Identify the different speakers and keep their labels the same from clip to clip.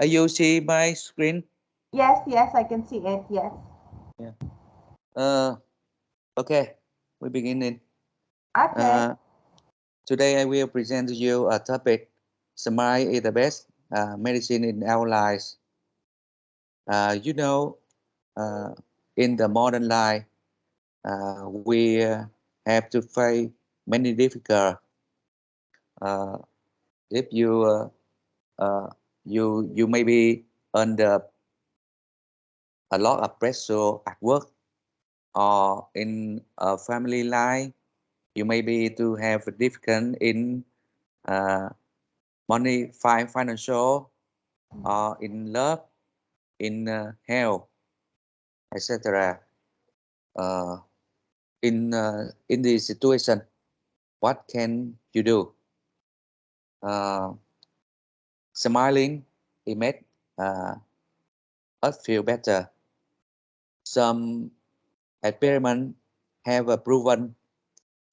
Speaker 1: You see my screen?
Speaker 2: Yes, yes, I can see it. Yes.
Speaker 1: Yeah. Uh, okay, we beginning.
Speaker 2: Okay.
Speaker 1: Uh, Today I will present to you a topic. Smile is the best medicine in our lives. You know, uh, in the modern life, we have to face many difficult. Uh, if uh, you may be under a lot of pressure at work or in a family life, you may be to have a difficult in uh, financial or in love, in health, etc. Uh, in this situation, what can you do? Uh, Smiling, it makes uh, us feel better. Some experiments have proven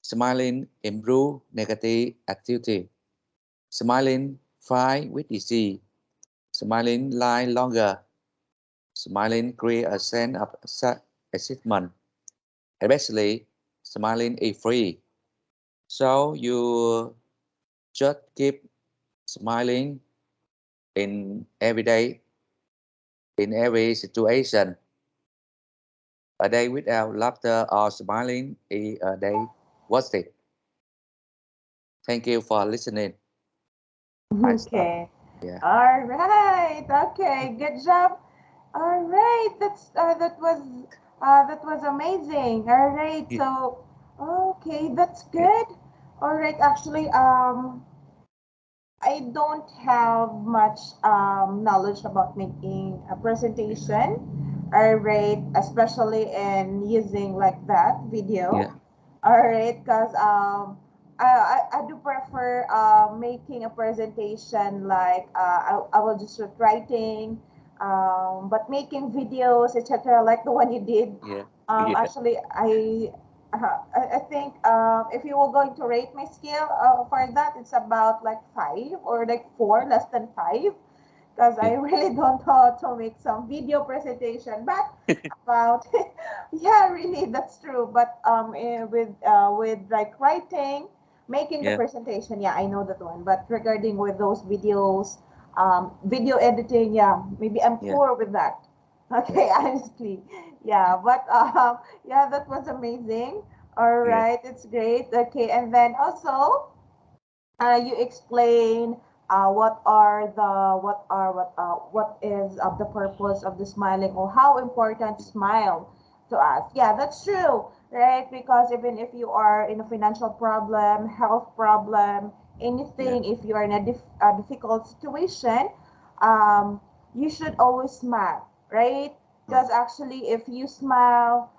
Speaker 1: smiling improve negative activity. Smiling fight with disease. Smiling live longer. Smiling create a sense of achievement. Especially, smiling is free. So you just keep smiling in every day, in every situation. A day without laughter or smiling is a day worth it. Thank you for listening. I stop.
Speaker 2: Okay.
Speaker 1: Yeah.
Speaker 2: All right. Okay. Good job. All right. That was amazing. All right.
Speaker 1: Yeah.
Speaker 2: So, okay, that's
Speaker 1: Yeah.
Speaker 2: good. All right. Actually, I don't have much knowledge about making a presentation. All right, especially in using like that
Speaker 1: Yeah.
Speaker 2: video. All right, because I do prefer making a presentation like I will just start writing, but making videos, etc., like the one you did.
Speaker 1: Yeah. Yeah.
Speaker 2: Actually, I think if you were going to rate my skill for that, it's about like 5 or like 4, less than 5, because I
Speaker 1: Yeah.
Speaker 2: really don't know how to make some video presentation. But about yeah, really, that's true. But with like writing, making the
Speaker 1: Yeah.
Speaker 2: presentation, yeah, I know that one. But regarding with those videos, video editing, yeah, maybe I'm
Speaker 1: Yeah.
Speaker 2: poor with that. Okay, honestly, yeah. But yeah, that was amazing. All
Speaker 1: Yeah.
Speaker 2: right, it's great. Okay, and then also you explain what is the purpose of the smiling, or how important smile to us. Yeah, that's true, right? Because even if you are in a financial problem, health problem,
Speaker 1: Yeah.
Speaker 2: anything, if you are in a difficult situation, um, you should always smile, right?
Speaker 1: Yeah.
Speaker 2: Because actually if you smile,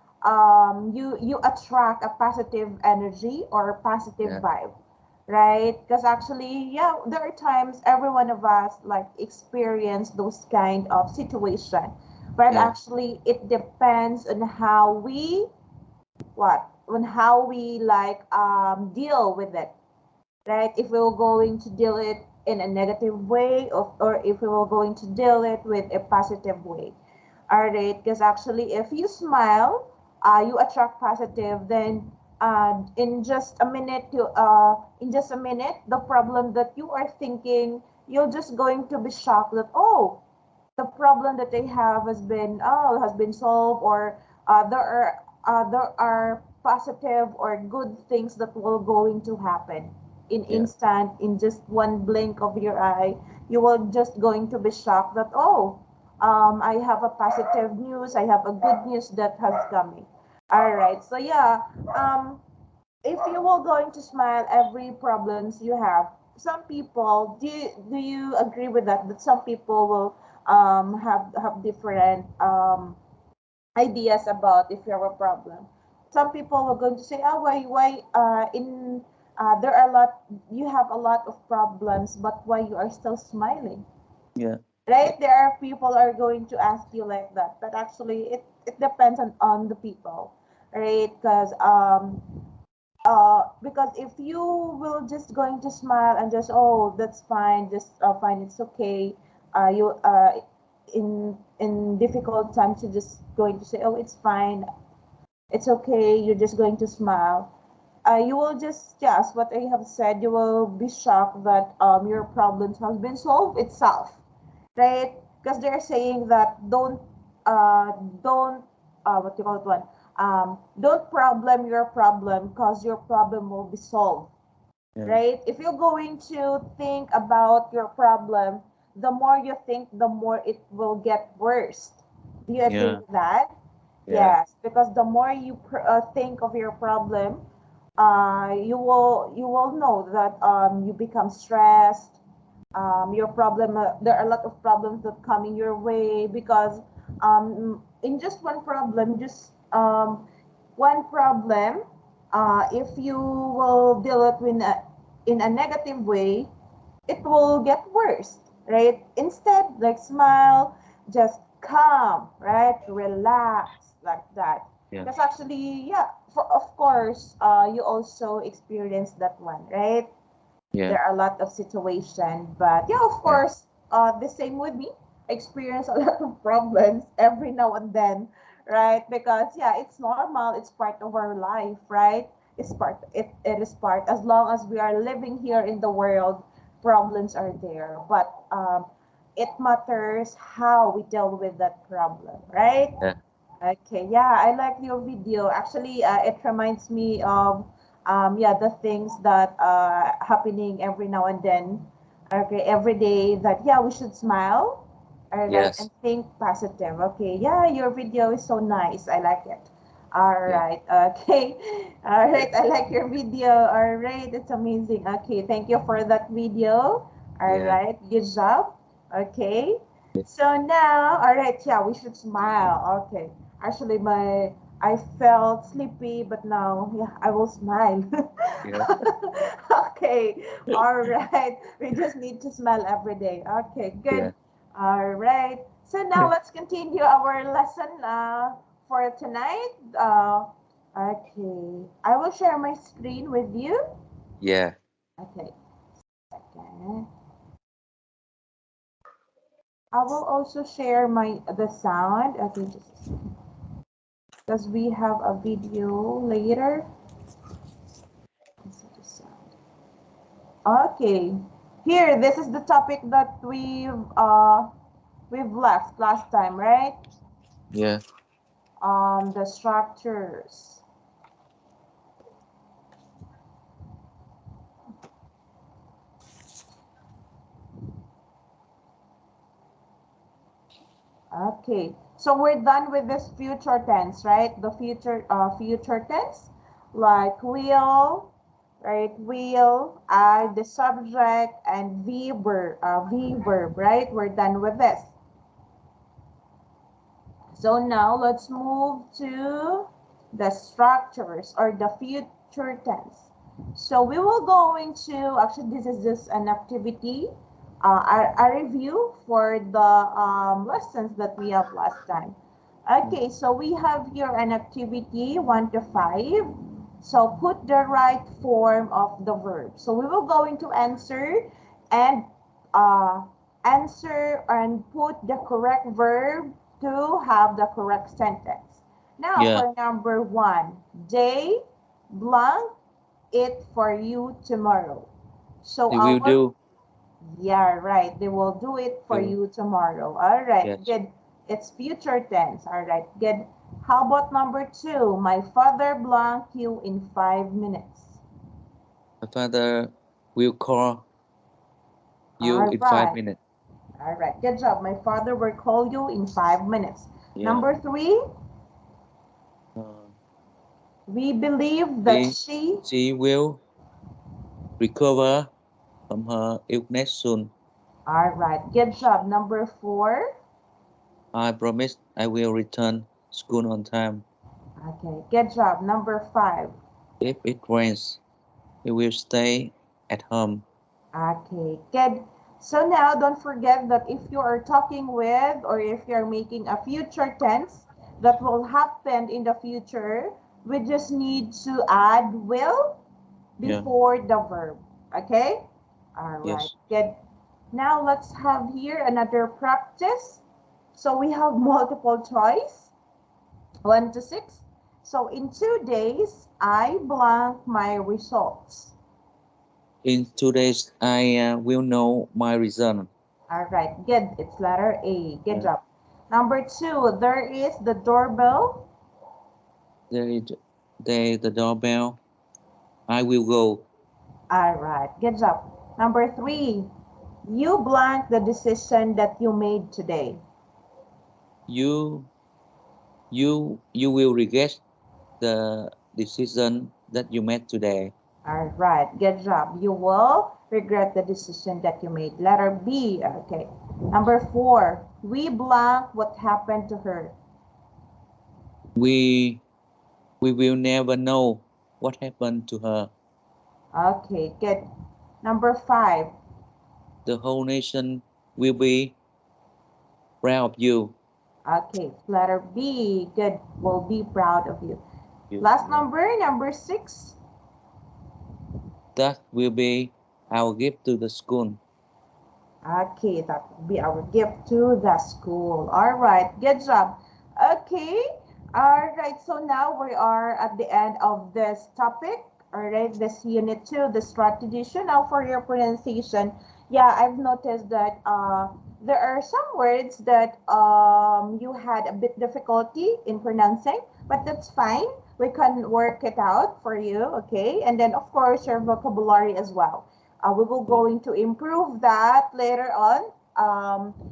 Speaker 2: you attract a positive energy or positive
Speaker 1: Yeah.
Speaker 2: vibe, right? Because actually, yeah, there are times every one of us like experience those kind of situation, but
Speaker 1: Yeah.
Speaker 2: actually it depends on how we what on how we like deal with it, right? If we were going to deal it in a negative way, or if we were going to deal it with a positive way. All right, because actually if you smile, you attract positive, then in just a minute, the problem that you are thinking, you're just going to be shocked that, oh, the problem that they have has been solved, or there are positive or good things that will going to happen in
Speaker 1: Yeah.
Speaker 2: instant, in just one blink of your eye. You will just going to be shocked that, oh, I have a positive news, I have a good news that has coming. All right, so yeah, if you were going to smile every problems you have, some people, do you agree with that, that some people will have different ideas about if you have a problem. Some people are going to say, oh, why in there are a lot, you have a lot of problems, but why you are still smiling,
Speaker 1: Yeah.
Speaker 2: right? There are people are going to ask you like that, but actually it depends on the people, right? Because if you will just going to smile and just, oh, that's fine, just fine, it's okay, you in difficult times, you're just going to say, oh, it's fine, it's okay, you're just going to smile. You will just, yes, what I have said, you will be shocked that your problems has been solved itself, right? Because they're saying that don't what you call it one, don't problem your problem, because your problem will be solved,
Speaker 1: Yeah.
Speaker 2: right? If you're going to think about your problem, the more you think, the more it will get worse. Do you agree
Speaker 1: Yeah.
Speaker 2: with that?
Speaker 1: Yeah.
Speaker 2: Yes, because the more you think of your problem, you will know that you become stressed. Your problem, there are a lot of problems that coming your way, because in just one problem, if you will deal it in a negative way, it will get worse, right? Instead, like, smile, just calm, right? Relax, like that.
Speaker 1: Yeah.
Speaker 2: Because actually, yeah, of course, you also experienced that one, right?
Speaker 1: Yeah.
Speaker 2: There are a lot of situations, but yeah, of
Speaker 1: Yeah.
Speaker 2: course, the same with me. I experience a lot of problems every now and then, right? Because yeah, it's normal, it's part of our life, right? It is part, as long as we are living here in the world, problems are there, but it matters how we deal with that problem, right?
Speaker 1: Yeah.
Speaker 2: Okay, yeah, I like your video. Actually, it reminds me of yeah, the things that happening every now and then. Okay, every day, that yeah, we should smile, all right,
Speaker 1: Yes.
Speaker 2: and think positive. Okay, yeah, your video is so nice. I like it. All
Speaker 1: Yeah.
Speaker 2: right, okay, all right. I like your video. All right, it's amazing. Okay, thank you for that video. All
Speaker 1: Yeah.
Speaker 2: right, good job. Okay, so now, all right, yeah, we should smile. Okay. Actually, my I felt sleepy, but now, yeah, I will smile.
Speaker 1: Yeah.
Speaker 2: Okay, all right. We just need to smile every day. Okay,
Speaker 1: Yeah.
Speaker 2: good. All right. So now let's continue our lesson for tonight. Okay, I will share my screen with you.
Speaker 1: Yeah.
Speaker 2: Okay, second. I will also share the sound. Okay, just a second, because we have a video later. Okay, here, this is the topic that we've left last time, right?
Speaker 1: Yeah.
Speaker 2: The structures. Okay, so we're done with this future tense, right? The future tense, like will, right? Will, I, the subject, and V verb, right? We're done with this. So now let's move to the structures, or the future tense. So we will going to, actually this is just an activity, a review for the lessons that we have last time. Okay, so we have here an activity 1 to 5. So put the right form of the verb. So we will going to and uh, answer and put the correct verb to have the correct sentence. Now
Speaker 1: Yeah.
Speaker 2: for number 1, they blank it for you tomorrow. So
Speaker 1: They will
Speaker 2: our,
Speaker 1: do.
Speaker 2: yeah, right, they will do it for
Speaker 1: Do.
Speaker 2: you tomorrow. All right,
Speaker 1: Yes.
Speaker 2: good. It's future tense. All right, good. How about number 2? My father blank you in 5 minutes.
Speaker 1: My father will call you
Speaker 2: All
Speaker 1: in five
Speaker 2: right.
Speaker 1: minutes.
Speaker 2: All right. Good job. My father will call you in 5 minutes.
Speaker 1: Yeah.
Speaker 2: Number 3,
Speaker 1: Uh,
Speaker 2: we believe that
Speaker 1: she
Speaker 2: she.
Speaker 1: she will recover from her illness soon.
Speaker 2: All right. Good job. Number 4.
Speaker 1: I promise I will return school on time.
Speaker 2: Okay. Good job. Number 5.
Speaker 1: If it rains, he will stay at home.
Speaker 2: Okay. Good. So now don't forget that if you are talking with, or if you're making a future tense that will happen in the future, we just need to add will
Speaker 1: Yeah.
Speaker 2: before the verb. Okay? All right.
Speaker 1: Yes.
Speaker 2: Good. Now let's have here another practice. So we have multiple choice, 1 to 6. So in 2 days, I blank my results.
Speaker 1: In 2 days, I will know my result.
Speaker 2: All right, good. It's letter A. Good
Speaker 1: Yeah.
Speaker 2: job. Number 2, there is the doorbell.
Speaker 1: There is the doorbell. I will go.
Speaker 2: All right, good job. Number 3, you blank the decision that you made today.
Speaker 1: You you will regret the decision that you made today.
Speaker 2: All right, good job. You will regret the decision that you made. Letter B. Okay. Number 4, we blank what happened to her.
Speaker 1: We we will never know what happened to her.
Speaker 2: Okay, good. Number 5,
Speaker 1: The whole nation will be proud of you.
Speaker 2: okay, letter B. Good. Will be proud of you. Last
Speaker 1: Yeah.
Speaker 2: number 6.
Speaker 1: That will be our gift to the school.
Speaker 2: Okay, that would be our gift to the school. All right, good job. Okay, all right. So now we are at the end of this topic. All right, this unit 2, the strategy. So now for your pronunciation, yeah, I've noticed that there are some words that you had a bit difficulty in pronouncing, but that's fine. We can work it out for you. Okay, and then of course your vocabulary as well. We will
Speaker 1: Yeah.
Speaker 2: going to improve that later on,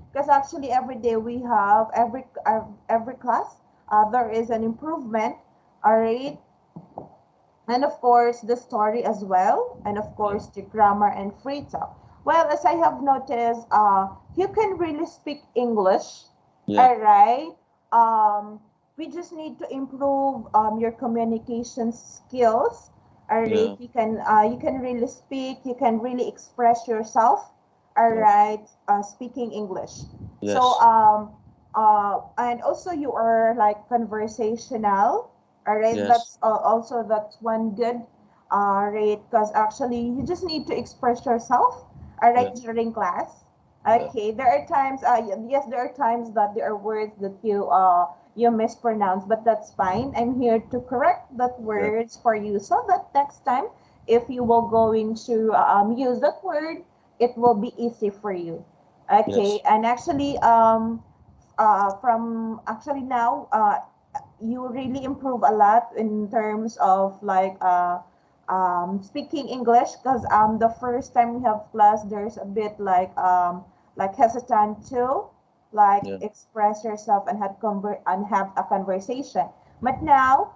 Speaker 2: because actually every day we have every class there is an improvement. All right, and of course the story as well, and of
Speaker 1: Yeah.
Speaker 2: course the grammar and free talk. Well, as I have noticed, you can really speak English.
Speaker 1: Yeah.
Speaker 2: All right, we just need to improve your communication skills. All right,
Speaker 1: Yeah.
Speaker 2: you can really speak, you can really express yourself. All
Speaker 1: Yeah.
Speaker 2: right, speaking English. So
Speaker 1: Yes.
Speaker 2: and also you are like conversational. All right,
Speaker 1: Yes.
Speaker 2: that's one good rate, because actually you just need to express yourself. All
Speaker 1: Yeah.
Speaker 2: right, during class.
Speaker 1: Yeah.
Speaker 2: Okay, there are times. Yes, there are times that there are words that you mispronounce, but that's fine. I'm here to correct that
Speaker 1: Yeah.
Speaker 2: words for you, so that next time, if you will going to use that word, it will be easy for you. Okay,
Speaker 1: Yes.
Speaker 2: and actually from actually now you really improve a lot in terms of like speaking English, because the first time we have class there's a bit like hesitant to like
Speaker 1: Yeah.
Speaker 2: express yourself and have a conversation, but now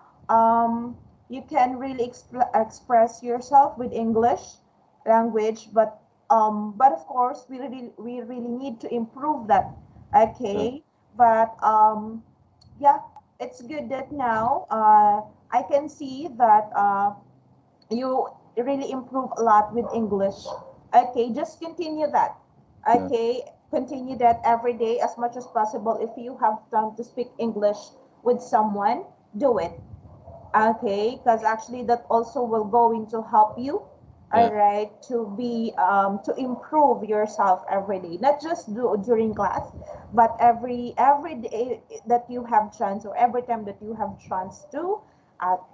Speaker 2: you can really express yourself with English language, but of course we really need to improve that.
Speaker 1: Yeah.
Speaker 2: Okay, but yeah, it's good that now I can see that you really improve a lot with English. Okay, just continue that.
Speaker 1: Yeah.
Speaker 2: Okay, continue that every day as much as possible. If you have time to speak English with someone, do it. Okay, because actually that also will going to help you, all
Speaker 1: Yeah.
Speaker 2: right, to improve yourself every day, not just during class, but every day that you have chance, or every time that you have chance to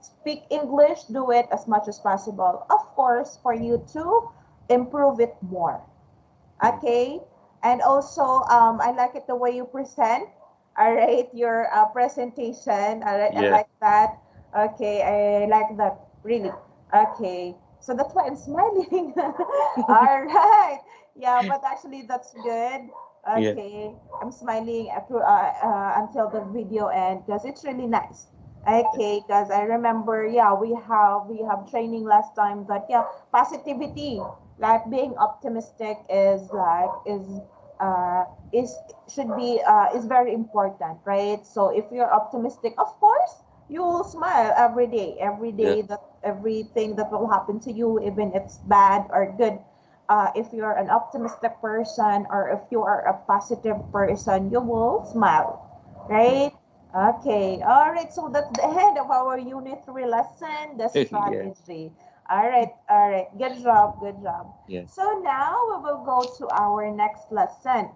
Speaker 2: speak English, do it as much as possible, of course, for you to improve it more.
Speaker 1: Yeah.
Speaker 2: Okay, and also I like it the way you present. All right, your presentation. All right, I
Speaker 1: Yeah.
Speaker 2: like that. Okay, I like that really. Okay, so that's why I'm smiling. All right, yeah, but actually that's good.
Speaker 1: Yeah.
Speaker 2: Okay, I'm smiling until the video end, because it's really nice. Okay, because I remember, yeah, we have training last time that, yeah, positivity, like being optimistic uh is should be is very important, right? So if you're optimistic, of course you will smile every
Speaker 1: Yeah.
Speaker 2: day, that everything that will happen to you, even if it's bad or good, if you're an optimistic person, or if you are a positive person, you will smile, right? Okay, all right. So that's the end of our Unit 3 lesson, the
Speaker 1: Yeah.
Speaker 2: strategy. All right, all right. Good job, good job.
Speaker 1: Yeah.
Speaker 2: So now we will go to our next lesson.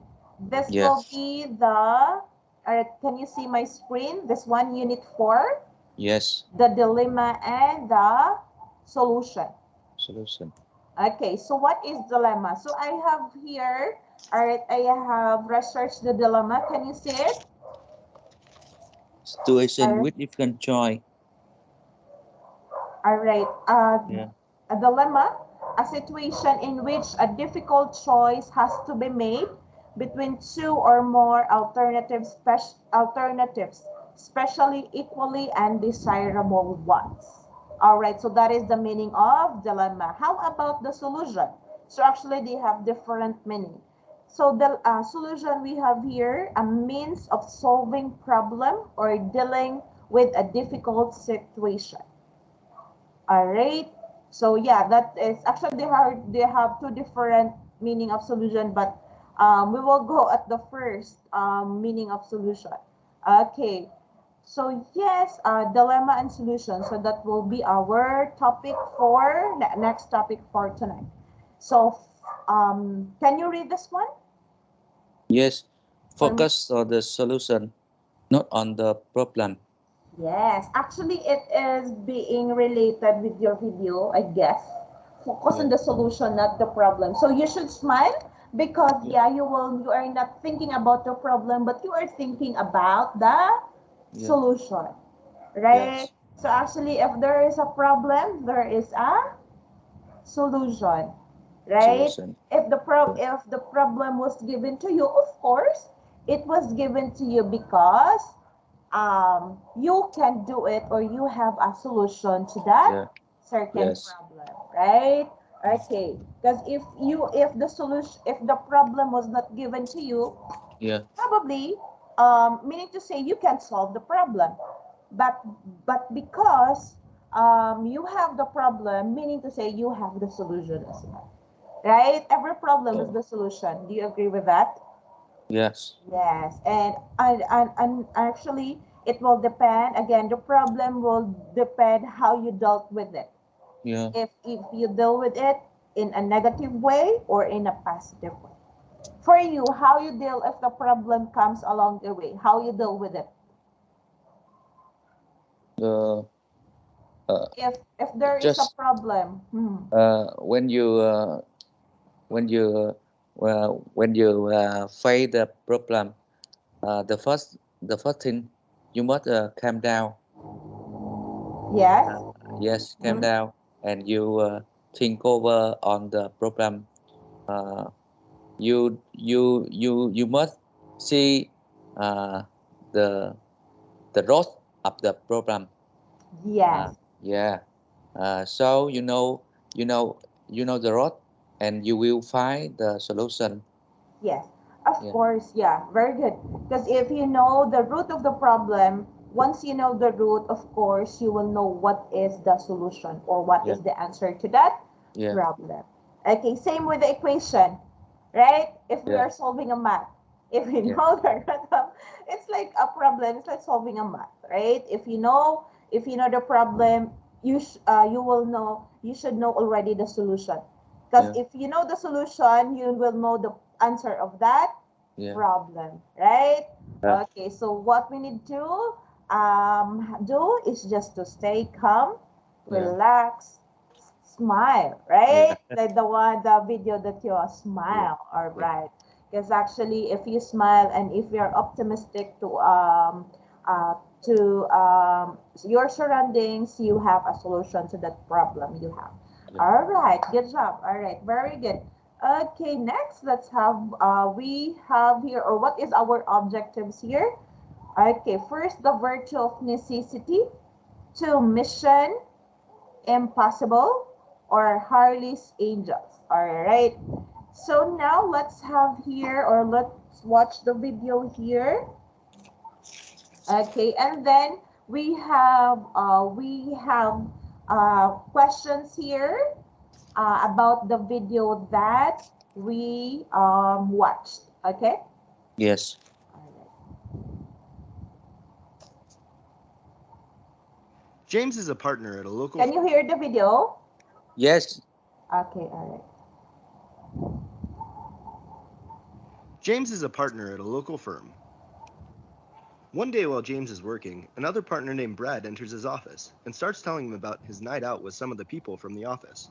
Speaker 2: This will
Speaker 1: Yes.
Speaker 2: be the, all right, can you see my screen? This one, unit 4,
Speaker 1: Yes.
Speaker 2: the dilemma and the solution.
Speaker 1: Solution.
Speaker 2: Okay, so what is dilemma? So I have here, all right, I have researched the dilemma. Can you see it?
Speaker 1: Situation
Speaker 2: All
Speaker 1: with different choice.
Speaker 2: All right.
Speaker 1: Yeah.
Speaker 2: A dilemma, a situation in which a difficult choice has to be made between two or more alternatives, especially equally undesirable ones. All right. So that is the meaning of dilemma. How about the solution? So actually, they have different meaning. So the solution we have here, a means of solving problem or dealing with a difficult situation. All right. So yeah, that is actually they have two different meaning of solution, but we will go at the first meaning of solution. Okay. So yes, dilemma and solution. So that will be our topic for next topic for tonight. So can you read this one?
Speaker 1: Yes.
Speaker 2: For me?
Speaker 1: Focus on the solution, not on the problem.
Speaker 2: Yes, actually, it is being related with your video, I guess. Focus on
Speaker 1: Yeah.
Speaker 2: the solution, not the problem. So you should smile because
Speaker 1: Yeah.
Speaker 2: yeah, you are not thinking about the problem, but you are thinking about the
Speaker 1: Yeah.
Speaker 2: solution, right?
Speaker 1: Yes.
Speaker 2: So actually, if there is a problem, there is a solution, right?
Speaker 1: Solution. Yeah.
Speaker 2: If the problem was given to you, of course, it was given to you because you can do it or you have a solution to that
Speaker 1: Yeah.
Speaker 2: certain
Speaker 1: Yes.
Speaker 2: problem, right? Okay, because if the problem was not given to you,
Speaker 1: Yeah.
Speaker 2: probably meaning to say you can solve the problem, but because you have the problem, meaning to say you have the solution as well, right? Every problem is
Speaker 1: Oh.
Speaker 2: the solution. Do you agree with that?
Speaker 1: Yes.
Speaker 2: Yes, and actually, it will depend. Again, the problem will depend how you dealt with it.
Speaker 1: Yeah.
Speaker 2: If you deal with it in a negative way or in a positive way. For you, how you deal if the problem comes along the way, how you deal with it.
Speaker 1: Uh, uh,
Speaker 2: If there is a
Speaker 1: just
Speaker 2: problem,
Speaker 1: when you when you face the problem, the first thing you must calm down.
Speaker 2: yes,
Speaker 1: Uh, yes, calm
Speaker 2: mhm,
Speaker 1: down, and you think over on the problem. Uh, you must see uh, the root of the problem.
Speaker 2: yes,
Speaker 1: Yeah. So you know you know the root, and you will find the solution.
Speaker 2: yes, of
Speaker 1: Yeah.
Speaker 2: course, yeah, very good. Because if you know the root of the problem, once you know the root, of course, you will know what is the solution or what
Speaker 1: Yeah.
Speaker 2: is the answer to that
Speaker 1: Yeah.
Speaker 2: problem. Okay, same with the equation, right? If we
Speaker 1: Yeah.
Speaker 2: are solving a math, if you
Speaker 1: Yeah.
Speaker 2: know the root of, it's like a problem, it's like solving a math, right? If you know the problem, you will know, you should know already the solution. Because
Speaker 1: Yeah.
Speaker 2: if you know the solution, you will know the answer of that
Speaker 1: Yeah.
Speaker 2: problem, right?
Speaker 1: Yeah.
Speaker 2: Okay, so what we need to do is just to stay calm,
Speaker 1: Yeah.
Speaker 2: relax, smile,
Speaker 1: Yeah.
Speaker 2: right? Like the video that you
Speaker 1: Yeah.
Speaker 2: smile, all
Speaker 1: Yeah.
Speaker 2: right? Because actually, if you smile and if you're optimistic uh, to your surroundings, you have a solution to that problem you have.
Speaker 1: Yeah.
Speaker 2: All right, good job. All right, very good. Okay, next let's have we have here, or what is our objectives here? Okay, first the virtue of necessity, two mission impossible, or Harley's Angels. All right. So now let's have here, or let's watch the video here. Okay, and then we have questions here about the video that we watched. Okay.
Speaker 1: Yes.
Speaker 3: James is a partner at a local.
Speaker 2: Can you hear the video?
Speaker 1: Yes.
Speaker 2: Okay, all
Speaker 3: James is a partner at a local firm. One day while James is working, another partner named Brad enters his office and starts telling him about his night out with some of the people from the office.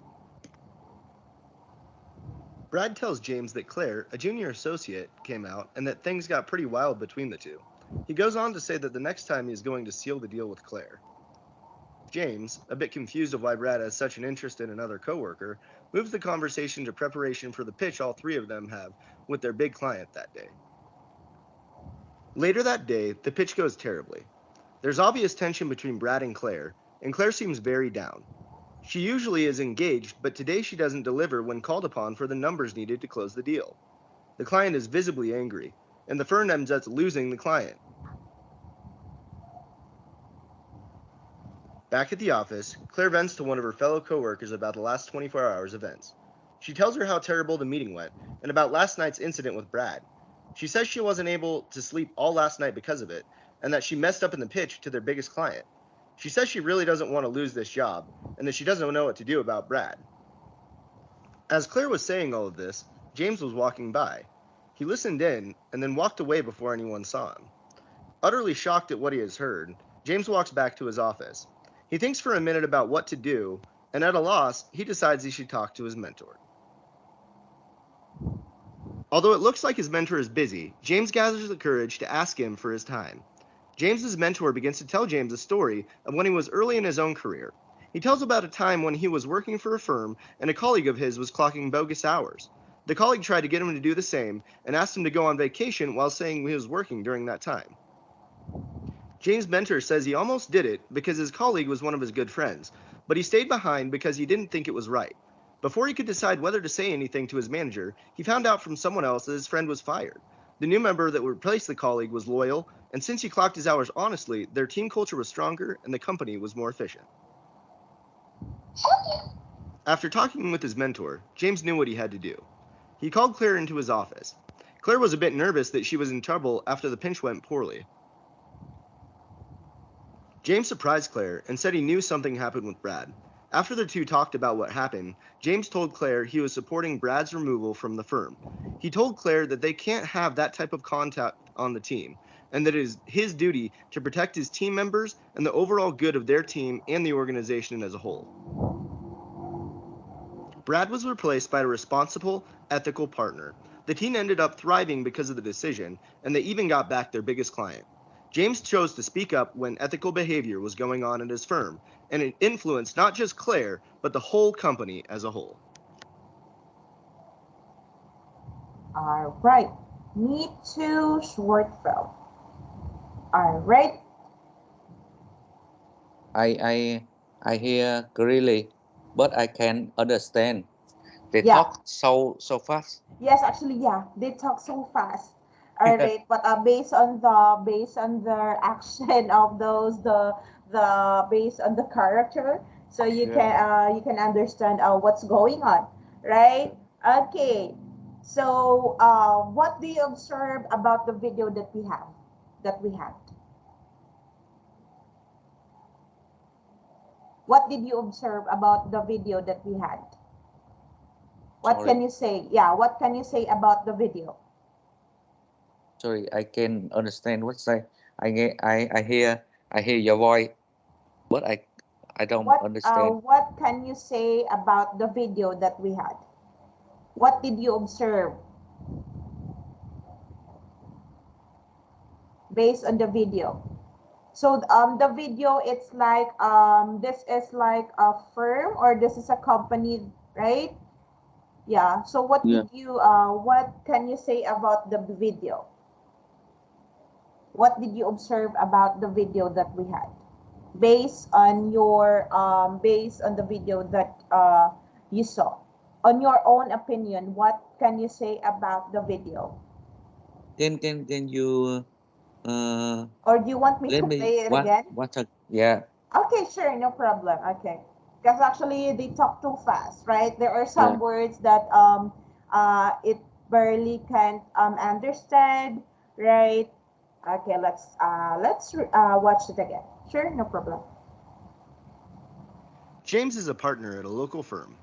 Speaker 3: Brad tells James that Claire, a junior associate, came out and that things got pretty wild between the two. He goes on to say that the next time he is going to seal the deal with Claire. James, a bit confused of why Brad has such an interest in another coworker, moves the conversation to preparation for the pitch all three of them have with their big client that day. Later that day, the pitch goes terribly. There's obvious tension between Brad and Claire seems very down. She usually is engaged, but today she doesn't deliver when called upon for the numbers needed to close the deal. The client is visibly angry, and the firm ends up losing the client. Back at the office, Claire vents to one of her fellow coworkers about the last 24 hours events. She tells her how terrible the meeting went, and about last night's incident with Brad. She says she wasn't able to sleep all last night because of it, and that she messed up in the pitch to their biggest client. She says she really doesn't want to lose this job, and that she doesn't know what to do about Brad. As Claire was saying all of this, James was walking by. He listened in, and then walked away before anyone saw him. Utterly shocked at what he has heard, James walks back to his office. He thinks for a minute about what to do, and at a loss, he decides he should talk to his mentor. Although it looks like his mentor is busy, James gathers the courage to ask him for his time. James's mentor begins to tell James a story of when he was early in his own career. He tells about a time when he was working for a firm and a colleague of his was clocking bogus hours. The colleague tried to get him to do the same and asked him to go on vacation while saying he was working during that time. James' mentor says he almost did it because his colleague was one of his good friends, but he stayed behind because he didn't think it was right. Before he could decide whether to say anything to his manager, he found out from someone else that his friend was fired. The new member that replaced the colleague was loyal, and since he clocked his hours honestly, their team culture was stronger and the company was more efficient. After talking with his mentor, James knew what he had to do. He called Claire into his office. Claire was a bit nervous that she was in trouble after the pinch went poorly. James surprised Claire and said he knew something happened with Brad. After the two talked about what happened, James told Claire he was supporting Brad's removal from the firm. He told Claire that they can't have that type of contact on the team, and that it is his duty to protect his team members and the overall good of their team and the organization as a whole. Brad was replaced by a responsible, ethical partner. The team ended up thriving because of the decision, and they even got back their biggest client. James chose to speak up when ethical behavior was going on at his firm, and it influenced not just Claire, but the whole company as a whole.
Speaker 2: All right. Me too, short film. All right.
Speaker 1: I hear clearly, but I can understand. They
Speaker 2: Yeah.
Speaker 1: talk so fast.
Speaker 2: Yes, actually, yeah. They talk so fast. All right, but based on the action of those the based on the character, so
Speaker 1: Yeah.
Speaker 2: you can understand what's going on, right? Okay. So, what do you observe about the video that we had? What did you observe about the video that we had? What
Speaker 1: Sorry,
Speaker 2: can you say? Yeah, what can you say about the video?
Speaker 1: sorry. I can understand what say. I hear your voice, but I don't understand.
Speaker 2: What can you say about the video that we had? What did you observe based on the video? So the video, it's like this is like a firm or this is a company, right? Yeah. So
Speaker 1: Yeah.
Speaker 2: what can you say about the video? What did you observe about the video that we had? Based on the video that you saw. On your own opinion, what can you say about the video?
Speaker 1: Can you
Speaker 2: Or do you want me
Speaker 1: let
Speaker 2: to
Speaker 1: me
Speaker 2: play it again?
Speaker 1: what a, yeah,
Speaker 2: Okay, sure, no problem. Okay. Because actually they talk too fast, right? There are
Speaker 1: yeah.
Speaker 2: some words that it barely can't understand, right? Okay, let's watch it again. Sure, no problem.
Speaker 3: James is a partner at a local firm.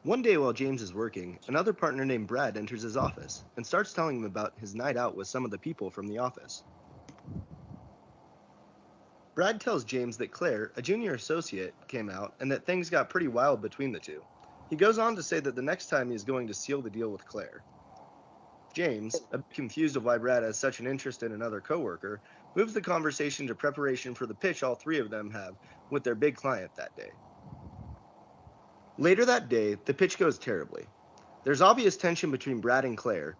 Speaker 3: One day while James is working, another partner named Brad enters his office and starts telling him about his night out with some of the people from the office. Brad tells James that Claire, a junior associate, came out and that things got pretty wild between the two. He goes on to say that the next time he is going to seal the deal with Claire. James, a bit confused of why Brad has such an interest in another coworker, moves the conversation to preparation for the pitch all three of them have with their big client that day. Later that day, the pitch goes terribly. There's obvious tension between Brad and Claire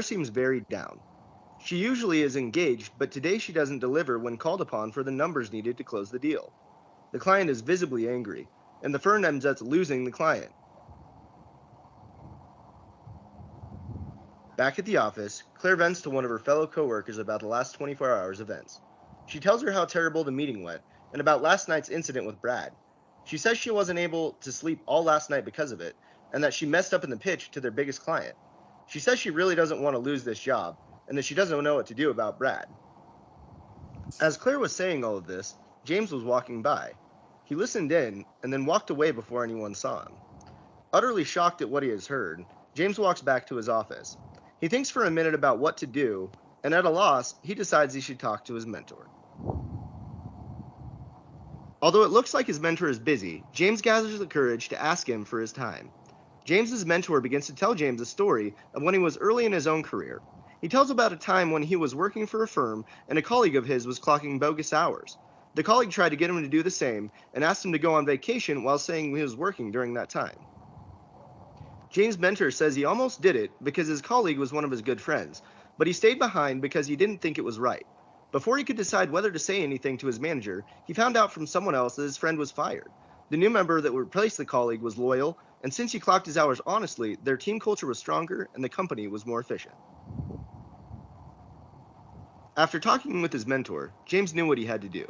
Speaker 3: seems very down. She usually is engaged, but today she doesn't deliver when called upon for the numbers needed to close the deal. The client is visibly angry, and the firm ends up losing the client. Back at the office, Claire vents to one of her fellow coworkers about the last 24 hours events. She tells her how terrible the meeting went, and about last night's incident with Brad. She says she wasn't able to sleep all last night because of it, and that she messed up in the pitch to their biggest client. She says she really doesn't want to lose this job, and that she doesn't know what to do about Brad. As Claire was saying all of this, James was walking by. He listened in, and then walked away before anyone saw him. Utterly shocked at what he has heard, James walks back to his office. He thinks for a minute about what to do, and at a loss, he decides he should talk to his mentor. Although it looks like his mentor is busy, James gathers the courage to ask him for his time. James's mentor begins to tell James a story of when he was early in his own career. He tells about a time when he was working for a firm and a colleague of his was clocking bogus hours. The colleague tried to get him to do the same and asked him to go on vacation while saying he was working during that time. James' mentor says he almost did it because his colleague was one of his good friends, but he stayed behind because he didn't think it was right. Before he could decide whether to say anything to his manager, he found out from someone else that his friend was fired. The new member that replaced the colleague was loyal, and since he clocked his hours honestly, their team culture was stronger and the company was more efficient. After talking with his mentor, James knew what he had to do.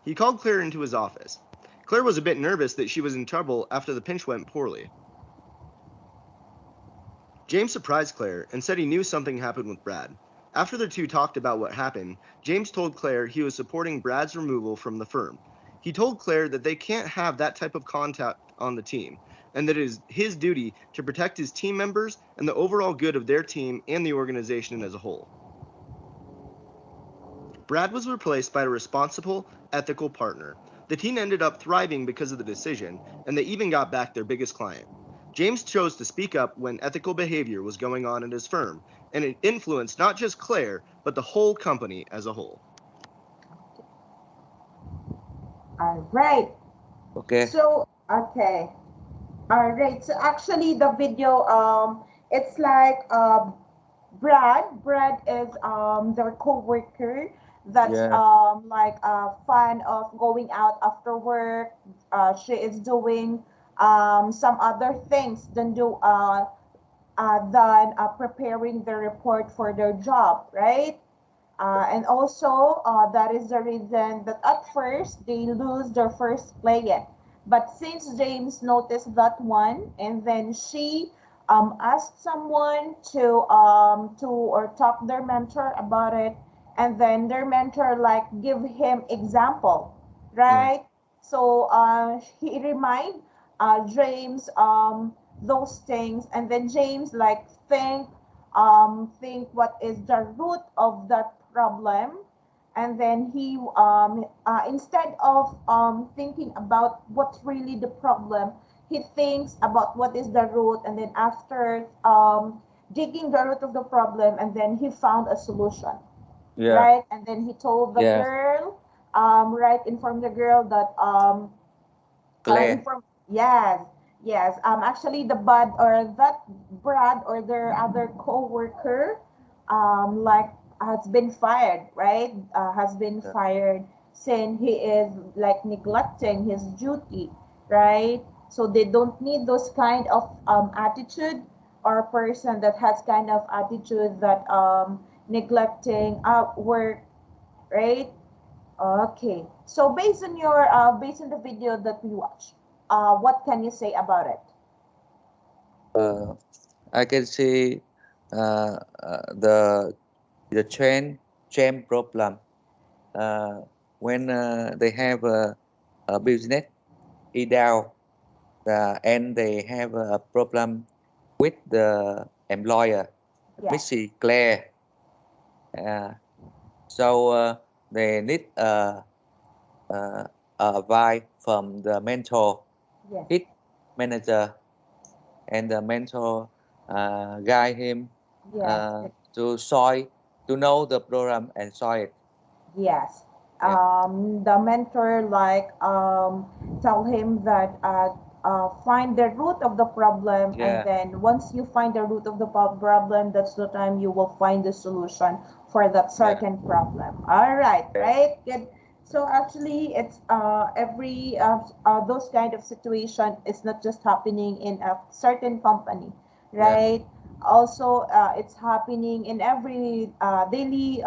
Speaker 3: He called Claire into his office. Claire was a bit nervous that she was in trouble after the pinch went poorly. James surprised Claire and said he knew something happened with Brad. After the two talked about what happened, James told Claire he was supporting Brad's removal from the firm. He told Claire that they can't have that type of contact on the team, and that it is his duty to protect his team members and the overall good of their team and the organization as a whole. Brad was replaced by a responsible, ethical partner. The team ended up thriving because of the decision, and they even got back their biggest client. James chose to speak up when ethical behavior was going on at his firm, and it influenced not just Claire, but the whole company as a whole.
Speaker 2: All right.
Speaker 1: Okay.
Speaker 2: So, okay. All right. So actually, the video, it's like Brad is their coworker that's
Speaker 1: Yeah.
Speaker 2: like a fan of going out after work. She is doing some other things than preparing the report for their job, right? And also, that is the reason that at first they lose their first client. But since James noticed that one, and then she asked someone to or talk their mentor about it, and then their mentor like give him example,
Speaker 1: Yeah.
Speaker 2: right? So he remind James those things, and then James like think what is the root of that problem, and then he instead of thinking about what's really the problem, he thinks about what is the root, and then after digging the root of the problem, and then he found a solution,
Speaker 1: Yeah.
Speaker 2: right? And then he told the
Speaker 1: Yeah.
Speaker 2: girl, right, informed the girl that
Speaker 1: Claire.
Speaker 2: inform yes, yes, actually the bud or that Brad or their other co-worker like has been fired, right? Has been
Speaker 1: Yeah.
Speaker 2: fired since he is like neglecting his duty, right? So they don't need those kind of attitude, or a person that has kind of attitude that neglecting work, right? Okay. So based on the video that we watched, what can you say about it?
Speaker 1: Uh, I can see the chain problem when they have a business. down, and they have a problem with the employer,
Speaker 2: Yes.
Speaker 1: Missy Claire. Uh, so they need advice from the mentor,
Speaker 2: Yes.
Speaker 1: his manager, and the mentor guide him
Speaker 2: Yes.
Speaker 1: to know the program and solve it.
Speaker 2: Yes.
Speaker 1: Yeah,
Speaker 2: The mentor tell him that find the root of the problem, and
Speaker 1: yeah,
Speaker 2: then once you find the root of the problem, that's the time you will find the solution for that
Speaker 1: yeah,
Speaker 2: certain problem. All right,
Speaker 1: yeah,
Speaker 2: right, good. So actually, it's every those kind of situation is not just happening in a certain company,
Speaker 1: yeah,
Speaker 2: right? Also, it's happening in every daily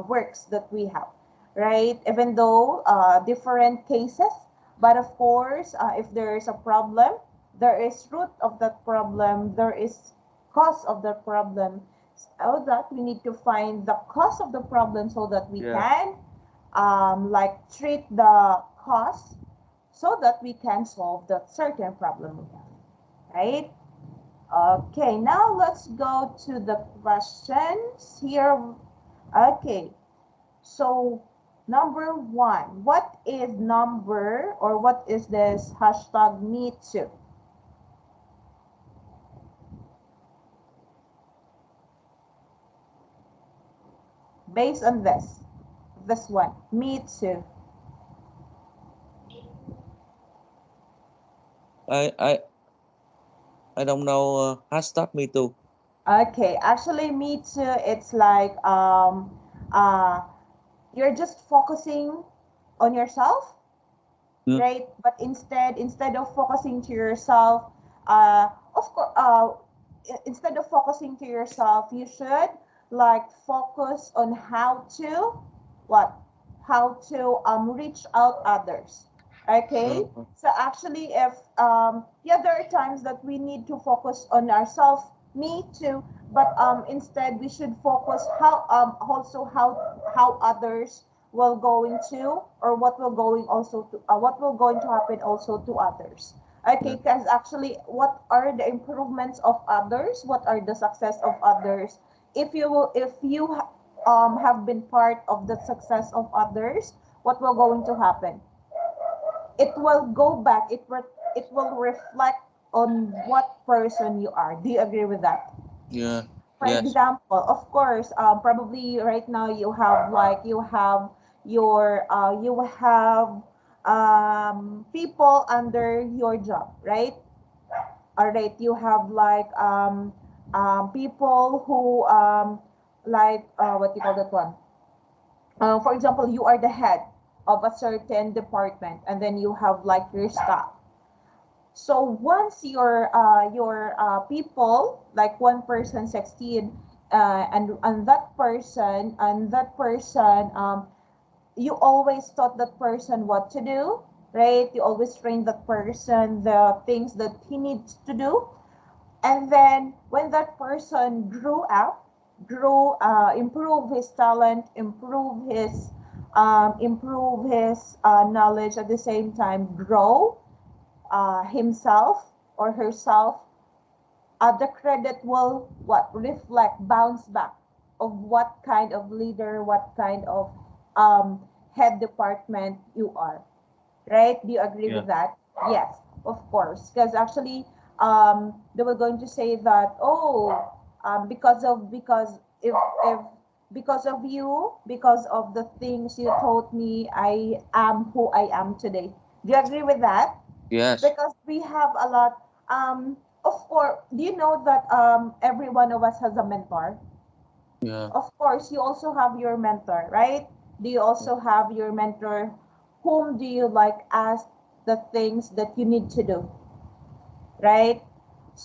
Speaker 2: works that we have, right? Even though different cases, but of course, if there is a problem, there is root of that problem, there is cause of the problem, so that we need to find the cause of the problem so that we
Speaker 1: yeah.
Speaker 2: can treat the cause so that we can solve that certain problem we have, right? Okay, now let's go to the questions here. Okay, so number one, what is number or what is this hashtag me too? Based on this one, me too.
Speaker 1: I I I don't know. Hashtag me too.
Speaker 2: Okay, actually, me too. It's like uh, you're just focusing on yourself,
Speaker 1: Yeah.
Speaker 2: right? But instead of focusing to yourself, of course, instead of focusing to yourself, you should like focus on how to what how to reach out others. Okay,
Speaker 1: Uh,
Speaker 2: so actually, if yeah, there are times that we need to focus on ourselves. Me too, but instead we should focus how also how others will going to or what will going also to what will going to happen also to others.
Speaker 1: yeah,
Speaker 2: Okay, because actually what are the improvements of others, what are the success of others, if you have been part of the success of others, what will going to happen, it will go back, it will reflect on what person you are. Do you agree with that?
Speaker 1: yeah,
Speaker 2: For
Speaker 1: yes,
Speaker 2: example, of course, probably right now you have people under your job, right? All right, you have people who what do you call that one? For example, you are the head of a certain department, and then you have like your staff. So once your people, like one person succeed, and that person you always taught that person what to do, right? You always train that person the things that he needs to do, and then when that person grew up, improve his talent, improve his knowledge, at the same time grow himself or herself, the credit will what reflect bounce back of what kind of leader, what kind of um, head department you are, right? Do you agree
Speaker 1: yeah,
Speaker 2: with that? Yes, of course, because actually they were going to say that, oh, if because of you, because of the things you taught me, I am who I am today. Do you agree with that?
Speaker 1: yes,
Speaker 2: Because we have a lot. Of course, do you know that every one of us has a mentor?
Speaker 1: yeah,
Speaker 2: Of course, you also have your mentor, right? Do you
Speaker 1: yeah,
Speaker 2: also have your mentor? Whom do you like ask the things that you need to do, right?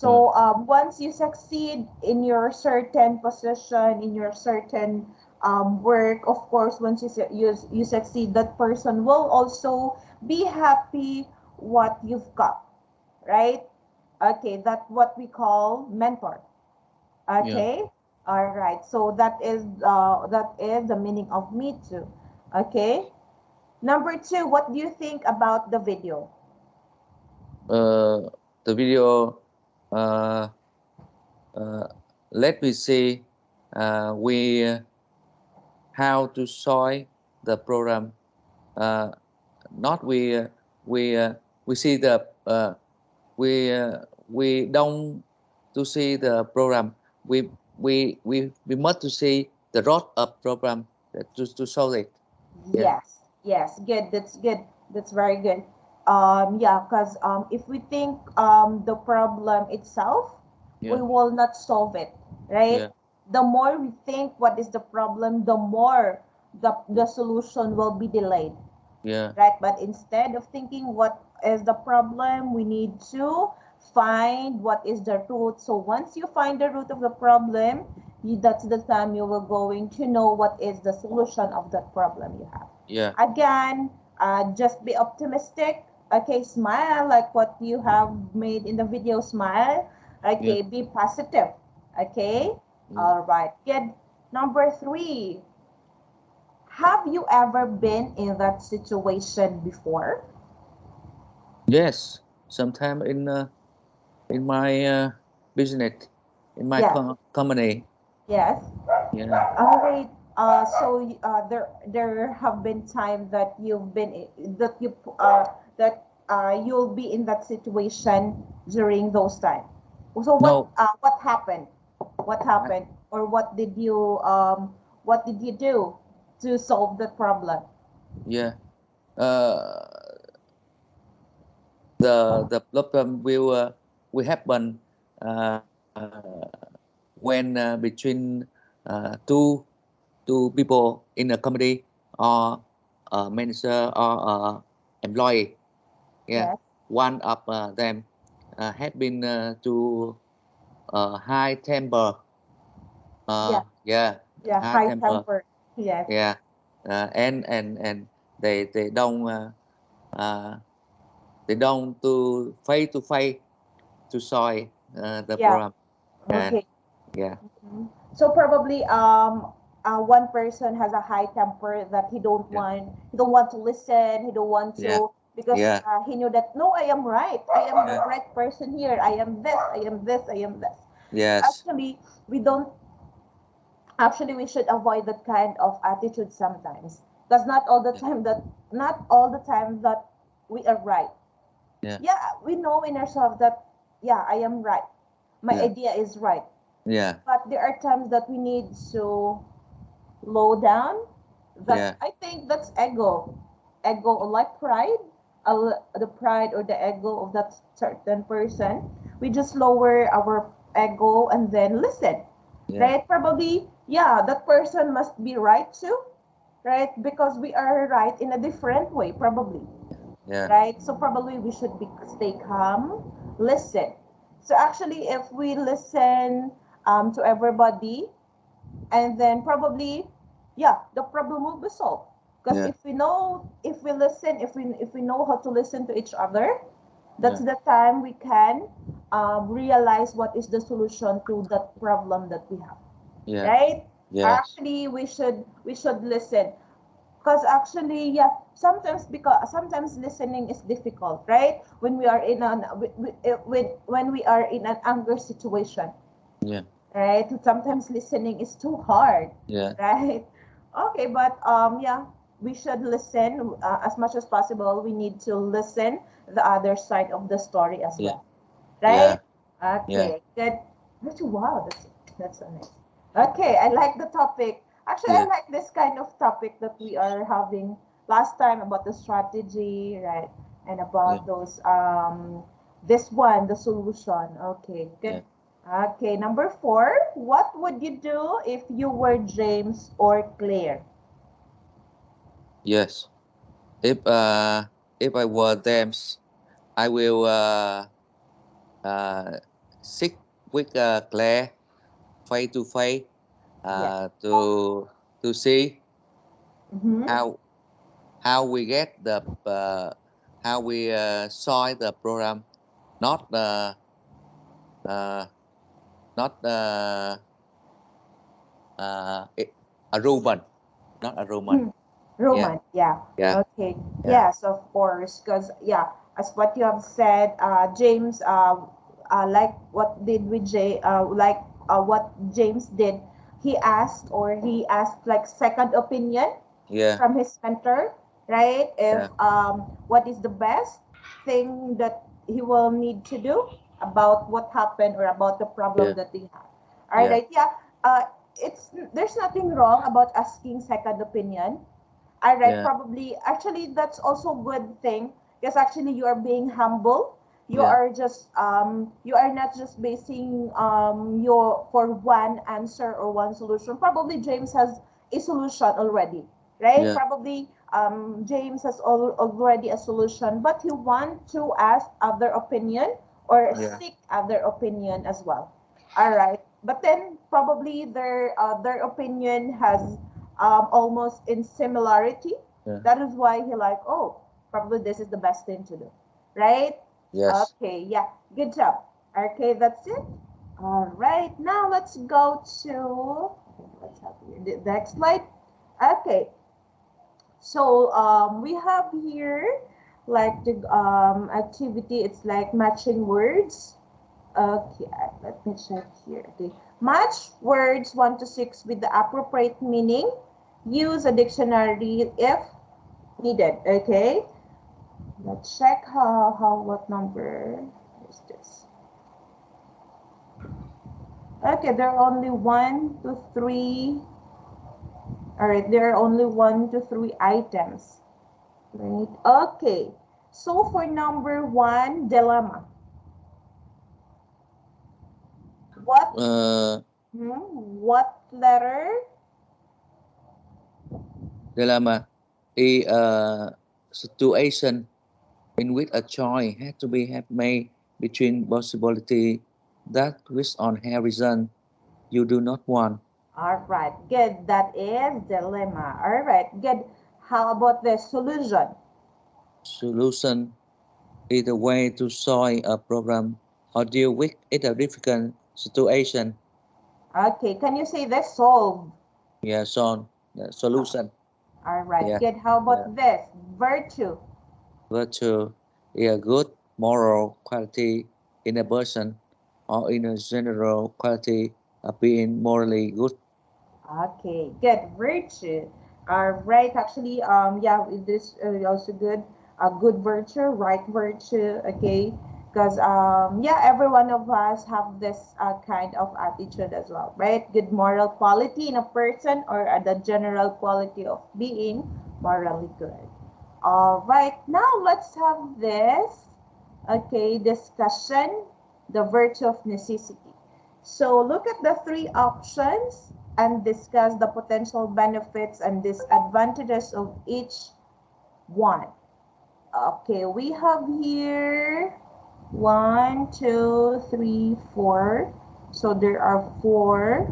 Speaker 1: yeah,
Speaker 2: So once you succeed in your certain position, in your certain work, of course, once you succeed, that person will also be happy what you've got, right? Okay, that's what we call mentor.
Speaker 1: yeah,
Speaker 2: Okay, all right. So that is the meaning of me too. Okay. Number two, what do you think about the video?
Speaker 1: The video, uh, let me see, we how to solve the program. Not we see the we don't to see the program. We must to see the root of program to solve it. Yeah.
Speaker 2: Yes, good. That's good. That's very good. Yeah, because if we think the problem itself, we
Speaker 1: Yeah.
Speaker 2: will not solve it, right?
Speaker 1: Yeah.
Speaker 2: The more we think what is the problem, the more the solution will be delayed,
Speaker 1: Yeah.
Speaker 2: right? But instead of thinking what is the problem, we need to find what is the root. So once you find the root of the problem, that's the time you will going to know what is the solution of that problem you have.
Speaker 1: Yeah.
Speaker 2: Again, just be optimistic. Okay, smile like what you have made in the video. Smile.
Speaker 1: Yeah.
Speaker 2: Okay, be positive. Okay. All right. Good. Number three, have you ever been in that situation before?
Speaker 1: Yes. Sometime in my business, in my
Speaker 2: Yes.
Speaker 1: company.
Speaker 2: Yes.
Speaker 1: Yeah.
Speaker 2: All right. There have been times that you've been that you that you'll be in that situation during those times. So
Speaker 1: No.
Speaker 2: what happened? What
Speaker 1: I,
Speaker 2: happened? Or what did you do to solve the problem?
Speaker 1: yeah. Uh, the problem will happen when between two people in a company, or a manager or employee. Yeah.
Speaker 2: Yes.
Speaker 1: One of them had been to high temper.
Speaker 2: Yeah.
Speaker 1: Yeah.
Speaker 2: Yeah.
Speaker 1: High
Speaker 2: High
Speaker 1: temper.
Speaker 2: temper. Yes.
Speaker 1: Yeah. And uh, they don't to face to solve the
Speaker 2: Yeah.
Speaker 1: problem. And
Speaker 2: Okay.
Speaker 1: yeah.
Speaker 2: Mhm. So probably one person has a high temper that
Speaker 1: Yeah.
Speaker 2: he don't want to listen, he don't want
Speaker 1: Yeah.
Speaker 2: to because
Speaker 1: Yeah.
Speaker 2: he knew that no, I am right. I am the
Speaker 1: Yeah.
Speaker 2: right person here. I am this, I am this, I am this.
Speaker 1: Yes.
Speaker 2: Actually, we don't we should avoid that kind of attitude sometimes. Because
Speaker 1: Yeah.
Speaker 2: not all the time that we are right.
Speaker 1: Yeah.
Speaker 2: Yeah, we know in ourselves that yeah, I am right. My
Speaker 1: Yeah.
Speaker 2: idea is right.
Speaker 1: Yeah.
Speaker 2: But there are times that we need to low down. That's
Speaker 1: Yeah.
Speaker 2: I think that's ego or like pride, the pride or the ego of that certain person. We just lower our ego and then listen,
Speaker 1: Yeah.
Speaker 2: right? Probably yeah, that person must be right too, right? Because we are right in a different way probably,
Speaker 1: Yeah.
Speaker 2: right? So probably we should be stay calm, listen. So actually if we listen to everybody, and then probably yeah, the problem will be solved. Because
Speaker 1: Yeah.
Speaker 2: if we listen, if we know how to listen to each other, that's
Speaker 1: Yeah.
Speaker 2: the time we can realize what is the solution to that problem that we have,
Speaker 1: Yeah.
Speaker 2: right?
Speaker 1: Yes.
Speaker 2: Actually we should listen, because actually yeah, sometimes listening is difficult, right? When we are in an when we are in an anger situation,
Speaker 1: Yeah.
Speaker 2: right? Sometimes listening is too hard,
Speaker 1: Yeah.
Speaker 2: right? Okay, but yeah, we should listen as much as possible. We need to listen the other side of the story as
Speaker 1: Yeah.
Speaker 2: well,
Speaker 1: Yeah.
Speaker 2: right?
Speaker 1: Yeah.
Speaker 2: Okay, good. Wow, that's so nice. Okay, I like the topic. Actually, I
Speaker 1: Yeah.
Speaker 2: like this kind of topic that we are having last time about the strategy, right? And
Speaker 1: Yeah.
Speaker 2: about those this one, the solution. Okay, good.
Speaker 1: Yeah.
Speaker 2: Okay, number four. What would you do if you were James or Claire?
Speaker 1: Yes. If I were them, I will uh sit with Claire face to face,
Speaker 2: Yes.
Speaker 1: to see
Speaker 2: Mm-hmm.
Speaker 1: how we get the how we solve the program, not uh, not a Roman, not a Roman.
Speaker 2: Roman, yeah.
Speaker 1: yeah,
Speaker 2: Okay,
Speaker 1: yeah,
Speaker 2: yes, of course, because yeah, as what you have said, James, like what did we like what James did, he asked like second opinion
Speaker 1: yeah,
Speaker 2: from his mentor, right? If
Speaker 1: yeah,
Speaker 2: what is the best thing that he will need to do about what happened or about the problem
Speaker 1: yeah,
Speaker 2: that they have. All
Speaker 1: yeah,
Speaker 2: right, yeah. It's there's nothing wrong about asking second opinion. All right,
Speaker 1: yeah,
Speaker 2: probably actually that's also a good thing because actually you are being humble.
Speaker 1: yeah,
Speaker 2: You are not just basing your for one answer or one solution. Probably James has a solution already, right?
Speaker 1: yeah,
Speaker 2: Probably James has already a solution, but he want to ask other opinion or
Speaker 1: yeah,
Speaker 2: seek other opinion as well. All right, but then probably their opinion has almost in similarity.
Speaker 1: yeah.
Speaker 2: That is why he like, oh, probably this is the best thing to do, right?
Speaker 1: Yes.
Speaker 2: Okay, yeah, good job. Okay, that's it. All right, now let's go to let's have here the next slide. Okay, so we have here like the activity. It's like matching words. Okay, let me check here. Okay, match words 1 to 6 with the appropriate meaning. Use a dictionary if needed. Okay, let's check how what number is this? Okay, there are only 1 to 3. All right, there are only 1 to 3 items. Right. Okay. So for number one, dilemma. What
Speaker 1: Uh,
Speaker 2: what letter?
Speaker 1: Dilemma. A situation in which a choice has to be have made between possibility that which on horizon you do not want.
Speaker 2: All right, good. That is dilemma. All right, good. How about the solution?
Speaker 1: Solution is a way to solve a problem or deal with a difficult situation.
Speaker 2: Okay, can you say this? Solve.
Speaker 1: Yeah, son. Solution.
Speaker 2: All right,
Speaker 1: Yeah,
Speaker 2: good. How
Speaker 1: yeah.
Speaker 2: about this? Virtue.
Speaker 1: Virtue is a good moral quality in a person or in a general quality of being morally good.
Speaker 2: Okay, good. Virtue. All right. Actually, yeah, it is also good. A good virtue, right virtue. Okay, because yeah, every one of us have this kind of attitude as well, right? Good moral quality in a person or the general quality of being morally good. All right. Now let's have this. Okay, discussion. The virtue of necessity. So look at the three options and discuss the potential benefits and disadvantages of each one. Okay, we have here 1, 2, 3, 4. So there are 4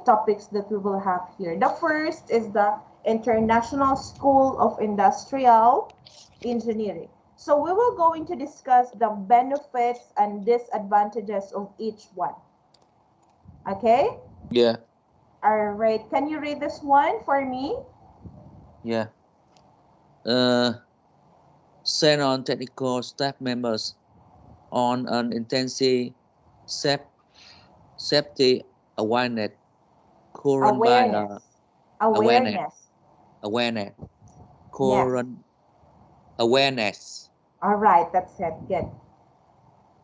Speaker 2: topics that we will have here. The first is the International School of Industrial Engineering. So we will going to discuss the benefits and disadvantages of each one. Okay?
Speaker 1: Yeah,
Speaker 2: All right. Can you read this one for me?
Speaker 1: yeah. Uh, Send on technical staff members on an intensive saf- safety awareness course run by
Speaker 2: Awareness.
Speaker 1: awareness
Speaker 2: Awareness.
Speaker 1: awareness
Speaker 2: Yes.
Speaker 1: course awareness
Speaker 2: All right. That's it. Good.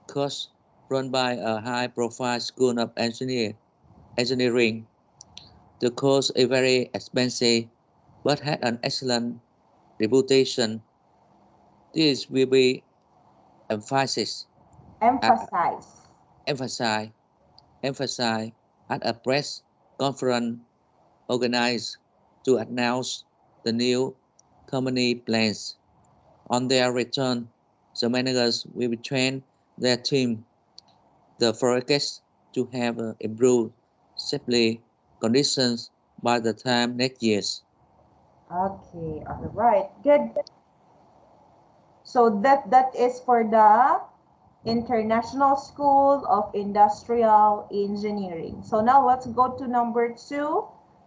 Speaker 1: course run by a high-profile school of engineering. The course is very expensive, but had an excellent reputation. This will be emphasized at
Speaker 2: Emphasize.
Speaker 1: emphasize emphasize at a press conference organized to announce the new company plans. On their return, the managers will train their team the forecast to have improved safety conditions by the time next year.
Speaker 2: Okay. All right. Good. So that is for the International School of Industrial Engineering. So now let's go to number 2.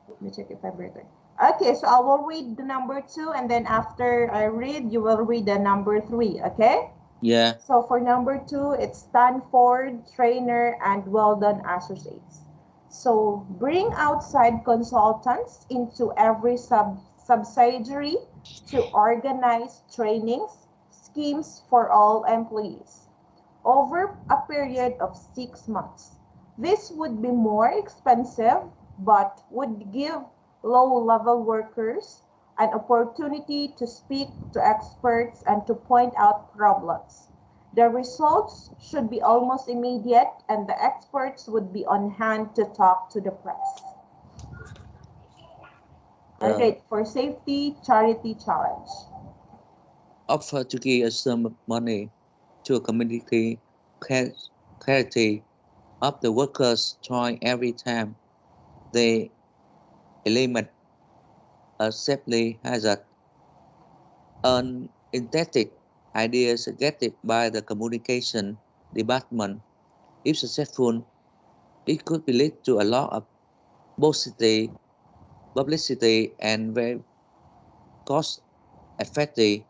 Speaker 2: Let me check if I'm right. Okay, so I will read the number 2, and then after I read, you will read the number 3, okay?
Speaker 1: Yeah.
Speaker 2: So for number 2, it's Stanford, Trainer, and Weldon Associates. So bring outside consultants into every subsidiary to organize trainings schemes for all employees over a period of 6 months. This would be more expensive, but would give low-level workers an opportunity to speak to experts and to point out problems. The results should be almost immediate, and the experts would be on hand to talk to the press. All
Speaker 1: Uh,
Speaker 2: right, for safety charity challenge.
Speaker 1: Offer to give a sum of money to a community charity of the workers join every time they eliminate a safety hazard. An intended idea suggested by the communication department. If successful, it could lead to a lot of publicity and very cost effective.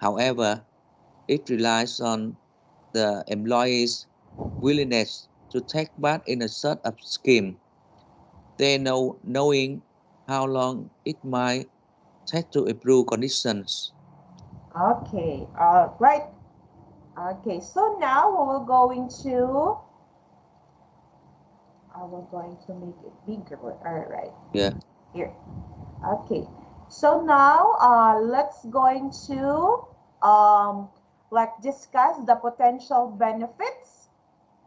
Speaker 1: However, it relies on the employees' willingness to take part in a sort of scheme. They knowing how long it might take to improve conditions.
Speaker 2: Okay, all right. Okay, so now we're going to make it bigger. All right,
Speaker 1: Yeah.
Speaker 2: here. Okay, so now let's going to like discuss the potential benefits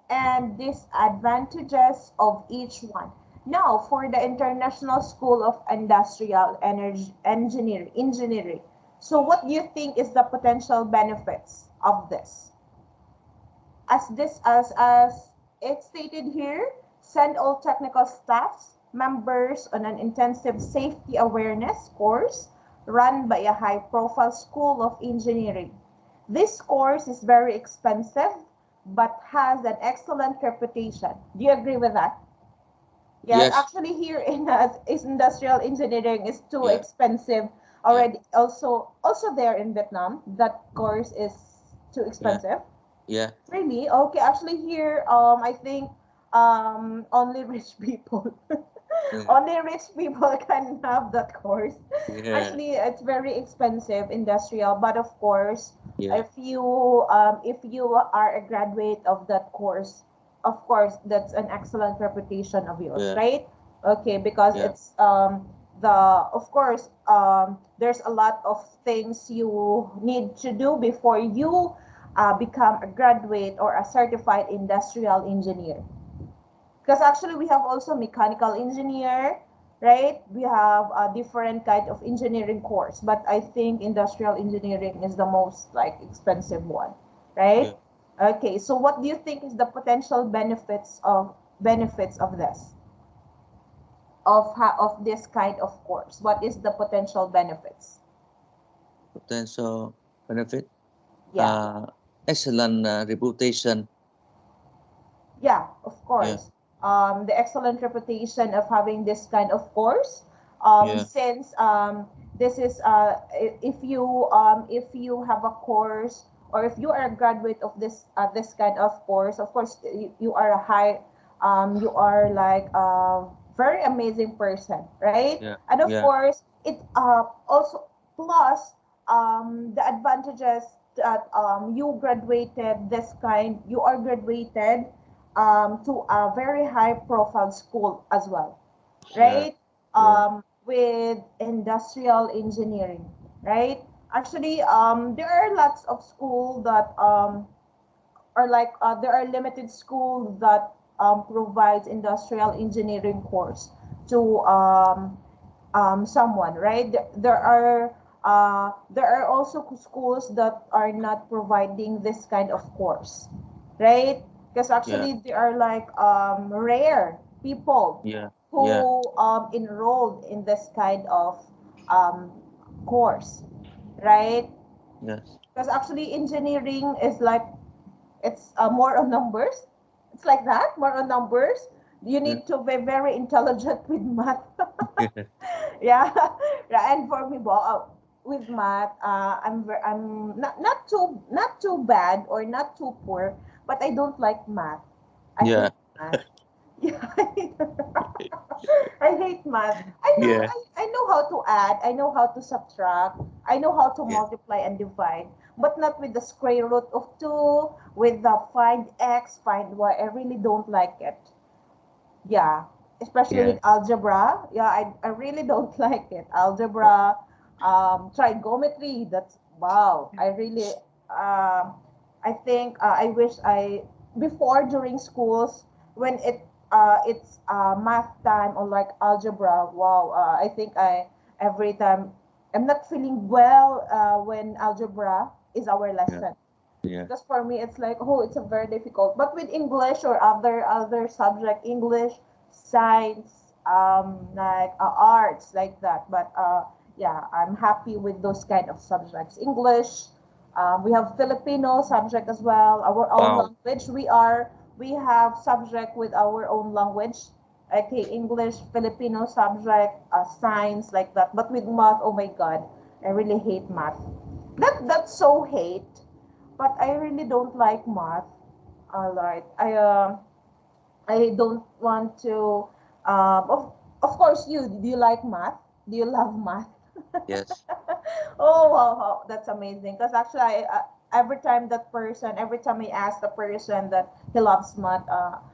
Speaker 2: and disadvantages of each one. Now, for the International School of Industrial Energy Engineering. So what do you think is the potential benefits of this? As it's stated here, send all technical staffs members on an intensive safety awareness course run by a high-profile school of engineering. This course is very expensive but has an excellent reputation. Do you agree with that? Yeah,
Speaker 1: Yes.
Speaker 2: actually here in industrial engineering is too
Speaker 1: Yeah.
Speaker 2: expensive
Speaker 1: Yeah.
Speaker 2: already. Also there in Vietnam, that course is too
Speaker 1: Yeah.
Speaker 2: expensive.
Speaker 1: Yeah.
Speaker 2: Really? Okay, actually here, I think only rich people,
Speaker 1: Yeah.
Speaker 2: only rich people can have that course.
Speaker 1: Yeah.
Speaker 2: Actually, it's very expensive, industrial. But of course,
Speaker 1: Yeah.
Speaker 2: if you are a graduate of that course, of course, that's an excellent reputation of yours,
Speaker 1: Yeah.
Speaker 2: right? Okay, because
Speaker 1: Yeah.
Speaker 2: it's the of course there's a lot of things you need to do before you become a graduate or a certified industrial engineer. Because actually we have also mechanical engineer, right? We have a different kind of engineering course, but I think industrial engineering is the most like expensive one,
Speaker 1: Yeah.
Speaker 2: right? Okay, so what do you think is the potential benefits of this of this kind of course? What is the potential benefits?
Speaker 1: Potential benefit.
Speaker 2: Yeah.
Speaker 1: Uh, Excellent reputation.
Speaker 2: Yeah, of
Speaker 1: Yeah.
Speaker 2: course. The excellent reputation of having this kind of course.
Speaker 1: Yeah.
Speaker 2: Since this is if you have a course or if you are a graduate of this kind of course, of course you are a high you are like a very amazing person, right?
Speaker 1: Yeah.
Speaker 2: And of
Speaker 1: Yeah.
Speaker 2: course it also plus the advantages that you are graduated to a very high profile school as well,
Speaker 1: Yeah.
Speaker 2: right?
Speaker 1: Yeah.
Speaker 2: With industrial engineering, right? Actually, there are lots of schools that are like there are limited schools that provides industrial engineering course to someone, right? There are also schools that are not providing this kind of course, right? Because
Speaker 1: Yeah.
Speaker 2: actually there are like rare people
Speaker 1: Yeah. Yeah.
Speaker 2: who enrolled in this kind of um, course, right?
Speaker 1: Yes.
Speaker 2: Because actually engineering is like it's more on numbers. It's like that, more on numbers. You
Speaker 1: Yeah.
Speaker 2: need to be very intelligent with math. Yeah. Yeah, and for me, with math, I'm not too bad or not too poor, but I don't like math. I
Speaker 1: Yeah.
Speaker 2: hate math. Yeah, I hate math.
Speaker 1: Yeah.
Speaker 2: I know how to add, I know how to subtract, I know how to
Speaker 1: Yeah.
Speaker 2: multiply and divide, but not with the square root of 2, with the find x, find y. I really don't like it. Yeah, especially
Speaker 1: Yeah.
Speaker 2: with algebra. Yeah, I really don't like it. Algebra, trigonometry. That's wow. I really I think I wish I before during schools when it's math time or like algebra. Wow, I think I every time I'm not feeling well when algebra is our
Speaker 1: Yeah.
Speaker 2: lesson,
Speaker 1: Yeah.
Speaker 2: because for me it's like, oh, it's a very difficult, but with English or other subject, English, science, like arts, like that. But yeah, I'm happy with those kind of subjects. English, we have Filipino subject as well, our own
Speaker 1: Wow.
Speaker 2: language. We have subject with our own language. Okay, English, Filipino subject, science, like that. But with math, oh my god, I really hate math. That's so hate, but I really don't like math. All right, I don't want to. Of course, you do you like math? Do you love math?
Speaker 1: Yes.
Speaker 2: Oh wow, wow, that's amazing. Because actually, every time I ask the person that he loves math,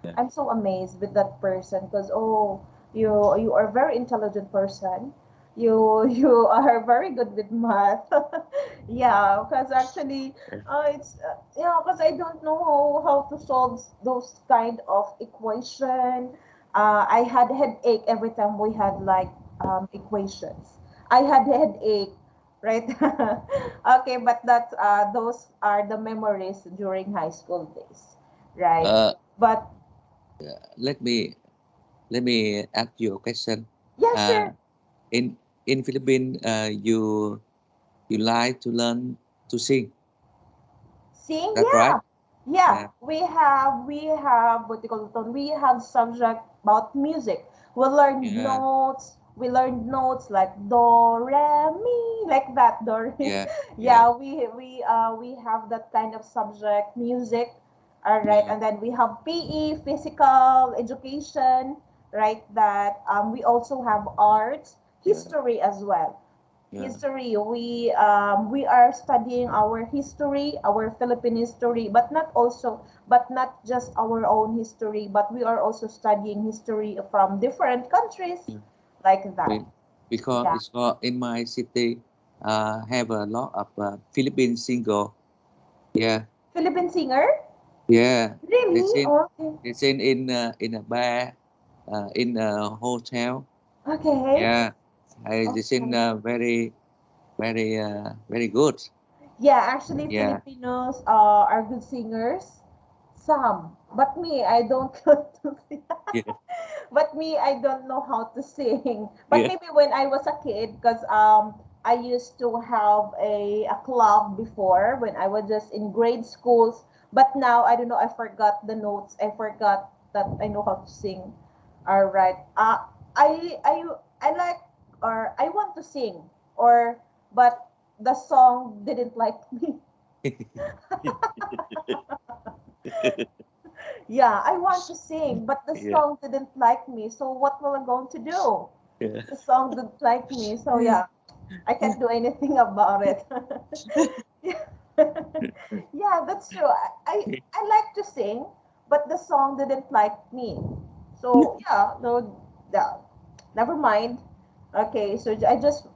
Speaker 1: Yeah.
Speaker 2: I'm so amazed with that person. Because oh, you are a very intelligent person. You are very good with math. Yeah, because actually,
Speaker 1: Yeah.
Speaker 2: it's yeah, because I don't know how to solve those kind of equation. I had headache every time we had like equations. I had headache, right? Okay, but that's those are the memories during high school days, right?
Speaker 1: Uh,
Speaker 2: But
Speaker 1: let me let me ask you a question.
Speaker 2: yeah,
Speaker 1: Uh,
Speaker 2: sure.
Speaker 1: in Philippines, you like to learn to sing.
Speaker 2: Sing,
Speaker 1: That's right.
Speaker 2: yeah. Yeah,
Speaker 1: Yeah.
Speaker 2: we have what you call it, we have subject about music.
Speaker 1: Yeah.
Speaker 2: We learned notes like do, re, mi, like that. Do, re.
Speaker 1: Yeah. Yeah.
Speaker 2: Yeah, we have that kind of subject, music. All right,
Speaker 1: Yeah.
Speaker 2: and then we have PE, physical education, right? That we also have arts,
Speaker 1: Yeah.
Speaker 2: history as well.
Speaker 1: Yeah.
Speaker 2: History, we are studying our history, our Philippine history, but not just our own history, but we are also studying history from different countries,
Speaker 1: Yeah.
Speaker 2: like that.
Speaker 1: Be- Because
Speaker 2: Yeah,
Speaker 1: it's called in my city, have a lot of Philippine single. Yeah.
Speaker 2: Philippine singer,
Speaker 1: Yeah. They
Speaker 2: really?
Speaker 1: sing.
Speaker 2: Okay,
Speaker 1: They sing in a bar, in a hotel.
Speaker 2: okay,
Speaker 1: Yeah. They sing
Speaker 2: okay.
Speaker 1: very good.
Speaker 2: Yeah, actually
Speaker 1: Yeah.
Speaker 2: Filipinos are good singers, some, but me, I don't want to sing.
Speaker 1: Yeah.
Speaker 2: But me, I don't know how to sing. But
Speaker 1: Yeah.
Speaker 2: maybe when I was a kid, because I used to have a club before when I was just in grade schools. But now I don't know. I forgot the notes. I forgot that I know how to sing. All right. I like, or I want to sing, or but the song didn't like me. Yeah, I want to sing, but the
Speaker 1: Yeah.
Speaker 2: song didn't like me. So what will I going to do?
Speaker 1: Yeah.
Speaker 2: The song didn't like me. So yeah, I can't do anything about it. Yeah, that's true. I like to sing, but the song didn't like me. So yeah, no, yeah, never mind. Okay, so I just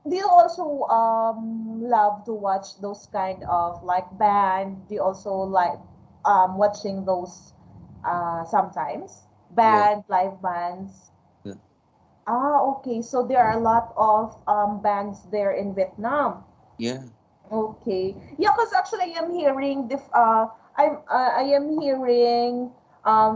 Speaker 2: do you also love to watch those kind of like band? Do you also like watching those sometimes
Speaker 1: Yeah.
Speaker 2: band live bands?
Speaker 1: Yeah.
Speaker 2: Ah, okay. So there are a lot of bands there in Vietnam.
Speaker 1: Yeah.
Speaker 2: Okay. Yeah, because actually I am hearing I am hearing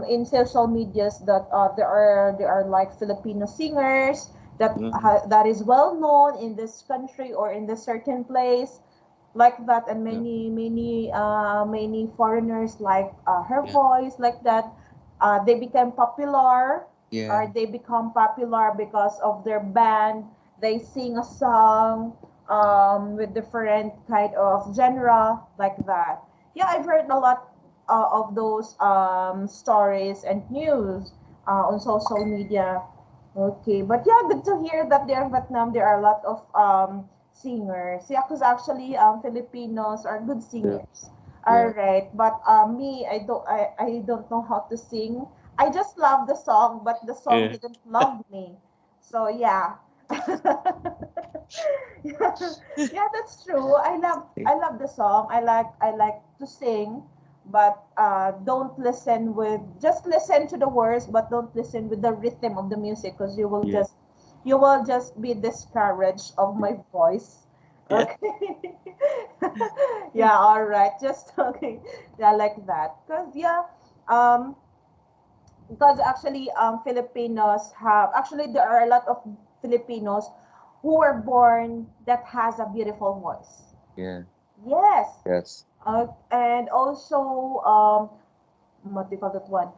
Speaker 2: in social medias that there are like Filipino singers that is well known in this country or in this certain place, like that, and
Speaker 1: Yeah.
Speaker 2: many foreigners like her
Speaker 1: Yeah.
Speaker 2: voice, like that. They became popular,
Speaker 1: Yeah.
Speaker 2: or they become popular because of their band. They sing a song with different kind of genre like that. Yeah, I've heard a lot of those stories and news on social media. Okay, but yeah, good to hear that there in Vietnam there are a lot of singers. Yeah, because actually Filipinos are good
Speaker 1: Yeah.
Speaker 2: singers. All
Speaker 1: Yeah.
Speaker 2: right, but me, I don't know how to sing. I just love the song, but the song
Speaker 1: Yeah.
Speaker 2: didn't love me. So yeah. Yeah, that's true. I love the song. I like to sing, but don't listen with just listen to the words, but don't listen with the rhythm of the music because
Speaker 1: Yeah.
Speaker 2: you will just be discouraged of my voice.
Speaker 1: Yeah.
Speaker 2: Okay. Yeah, all right. Just okay. Yeah, like that. Um because actually Filipinos have actually there are a lot of Filipinos who were born that has a beautiful voice.
Speaker 1: Yeah.
Speaker 2: Yes.
Speaker 1: Yes.
Speaker 2: And also what do you call that one?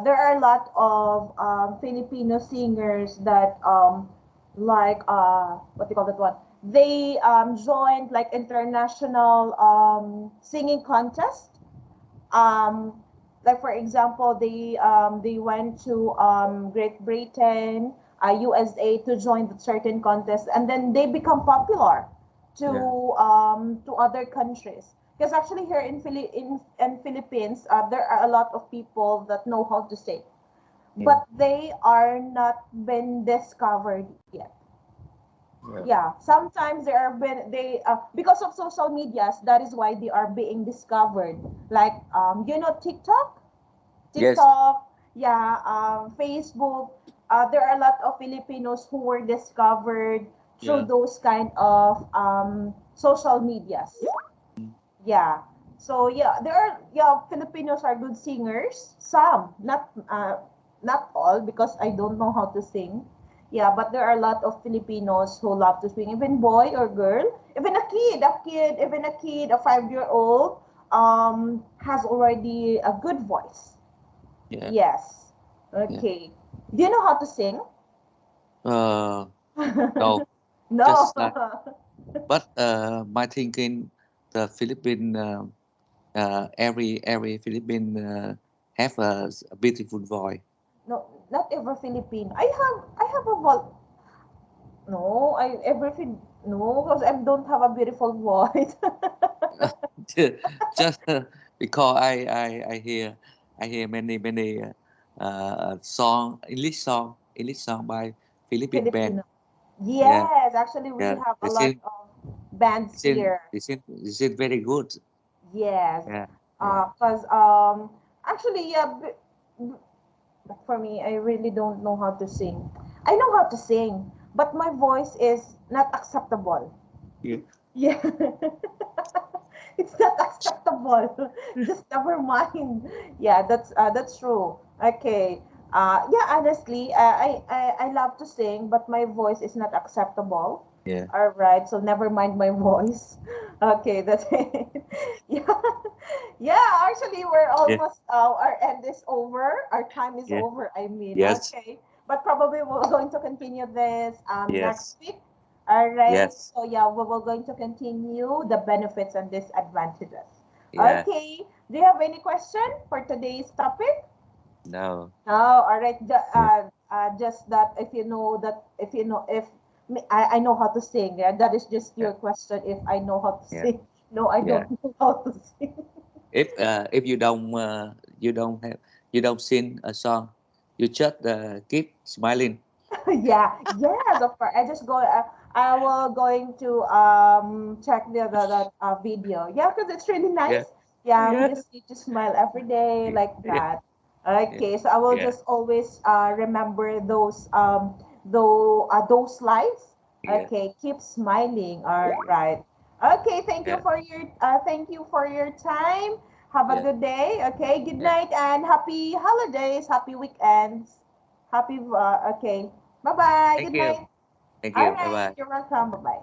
Speaker 2: There are a lot of Filipino singers that like what do you call that one? They joined like international singing contest. um like for example they went to Great Britain, USA to join the certain contest, and then they become popular
Speaker 1: Yeah.
Speaker 2: to other countries, because actually here in Philippines there are a lot of people that know how to sing,
Speaker 1: Yeah.
Speaker 2: but they are not been discovered yet.
Speaker 1: Yeah.
Speaker 2: Yeah, sometimes they are been they because of social medias, that is why they are being discovered, like TikTok.
Speaker 1: Yes.
Speaker 2: Yeah, Facebook. There are a lot of Filipinos who were discovered through
Speaker 1: Yeah.
Speaker 2: those kind of social medias.
Speaker 1: Mm.
Speaker 2: Yeah. So yeah, there are yeah Filipinos are good singers. Some, not all, because I don't know how to sing. Yeah, but there are a lot of Filipinos who love to sing, even boy or girl, even a kid, a 5 year old has already a good voice.
Speaker 1: Yeah.
Speaker 2: Yes.
Speaker 1: Yeah.
Speaker 2: Okay. Do you know how to sing?
Speaker 1: Uh, no,
Speaker 2: No.
Speaker 1: just like, but my thinking, the Philippine, every Philippine have a beautiful voice.
Speaker 2: No, not ever Philippine. I have a vol. No, I ever feel no, because I don't have a beautiful voice.
Speaker 1: Just because I hear many song English song by Philippine band.
Speaker 2: Filipino.
Speaker 1: Yeah.
Speaker 2: Yes, actually we
Speaker 1: Yeah.
Speaker 2: have a lot of bands here.
Speaker 1: They seem very good.
Speaker 2: Yes.
Speaker 1: Yeah. Yeah.
Speaker 2: Cause actually yeah, but for me I really don't know how to sing. I know how to sing, but my voice is not acceptable.
Speaker 1: Yeah.
Speaker 2: Yeah. It's not acceptable. Just never mind. Yeah, that's true. Okay. Yeah, honestly, I love to sing, but my voice is not acceptable.
Speaker 1: Yeah.
Speaker 2: All right, so never mind my voice. Okay, that's it. Yeah. Yeah, actually we're
Speaker 1: Yeah.
Speaker 2: almost our end is over. Our time is
Speaker 1: Yeah.
Speaker 2: over, I mean.
Speaker 1: Yes.
Speaker 2: Okay. But probably we're going to continue this next
Speaker 1: Yes.
Speaker 2: week. All right.
Speaker 1: Yes.
Speaker 2: So yeah, we will going to continue the benefits and disadvantages.
Speaker 1: Yeah.
Speaker 2: Okay. Do you have any question for today's topic?
Speaker 1: No.
Speaker 2: Oh, all right.
Speaker 1: Yeah.
Speaker 2: Just that if I know how to sing. Yeah, that is just
Speaker 1: Yeah.
Speaker 2: your question. If I know how to
Speaker 1: Yeah.
Speaker 2: sing. No, I
Speaker 1: Yeah.
Speaker 2: don't know how to sing.
Speaker 1: If you don't sing a song, you just keep smiling.
Speaker 2: Yeah, yes, of course. I will going to check the video. Yeah, because it's really
Speaker 1: Yeah.
Speaker 2: nice. Yeah, we
Speaker 1: Yeah.
Speaker 2: just need to smile every day like
Speaker 1: Yeah.
Speaker 2: that.
Speaker 1: Yeah.
Speaker 2: Okay, so I will
Speaker 1: Yeah.
Speaker 2: just always remember those slides.
Speaker 1: Yeah.
Speaker 2: Okay, keep smiling. All right. Okay,
Speaker 1: Yeah.
Speaker 2: thank you for your time. Have a
Speaker 1: Yeah.
Speaker 2: good day. Okay, good
Speaker 1: Yeah.
Speaker 2: night and happy holidays, happy weekends. Okay. Bye bye.
Speaker 1: Thank
Speaker 2: Good
Speaker 1: you.
Speaker 2: night.
Speaker 1: Thank
Speaker 2: All
Speaker 1: you. Bye
Speaker 2: right.
Speaker 1: bye.
Speaker 2: You're welcome. Bye bye.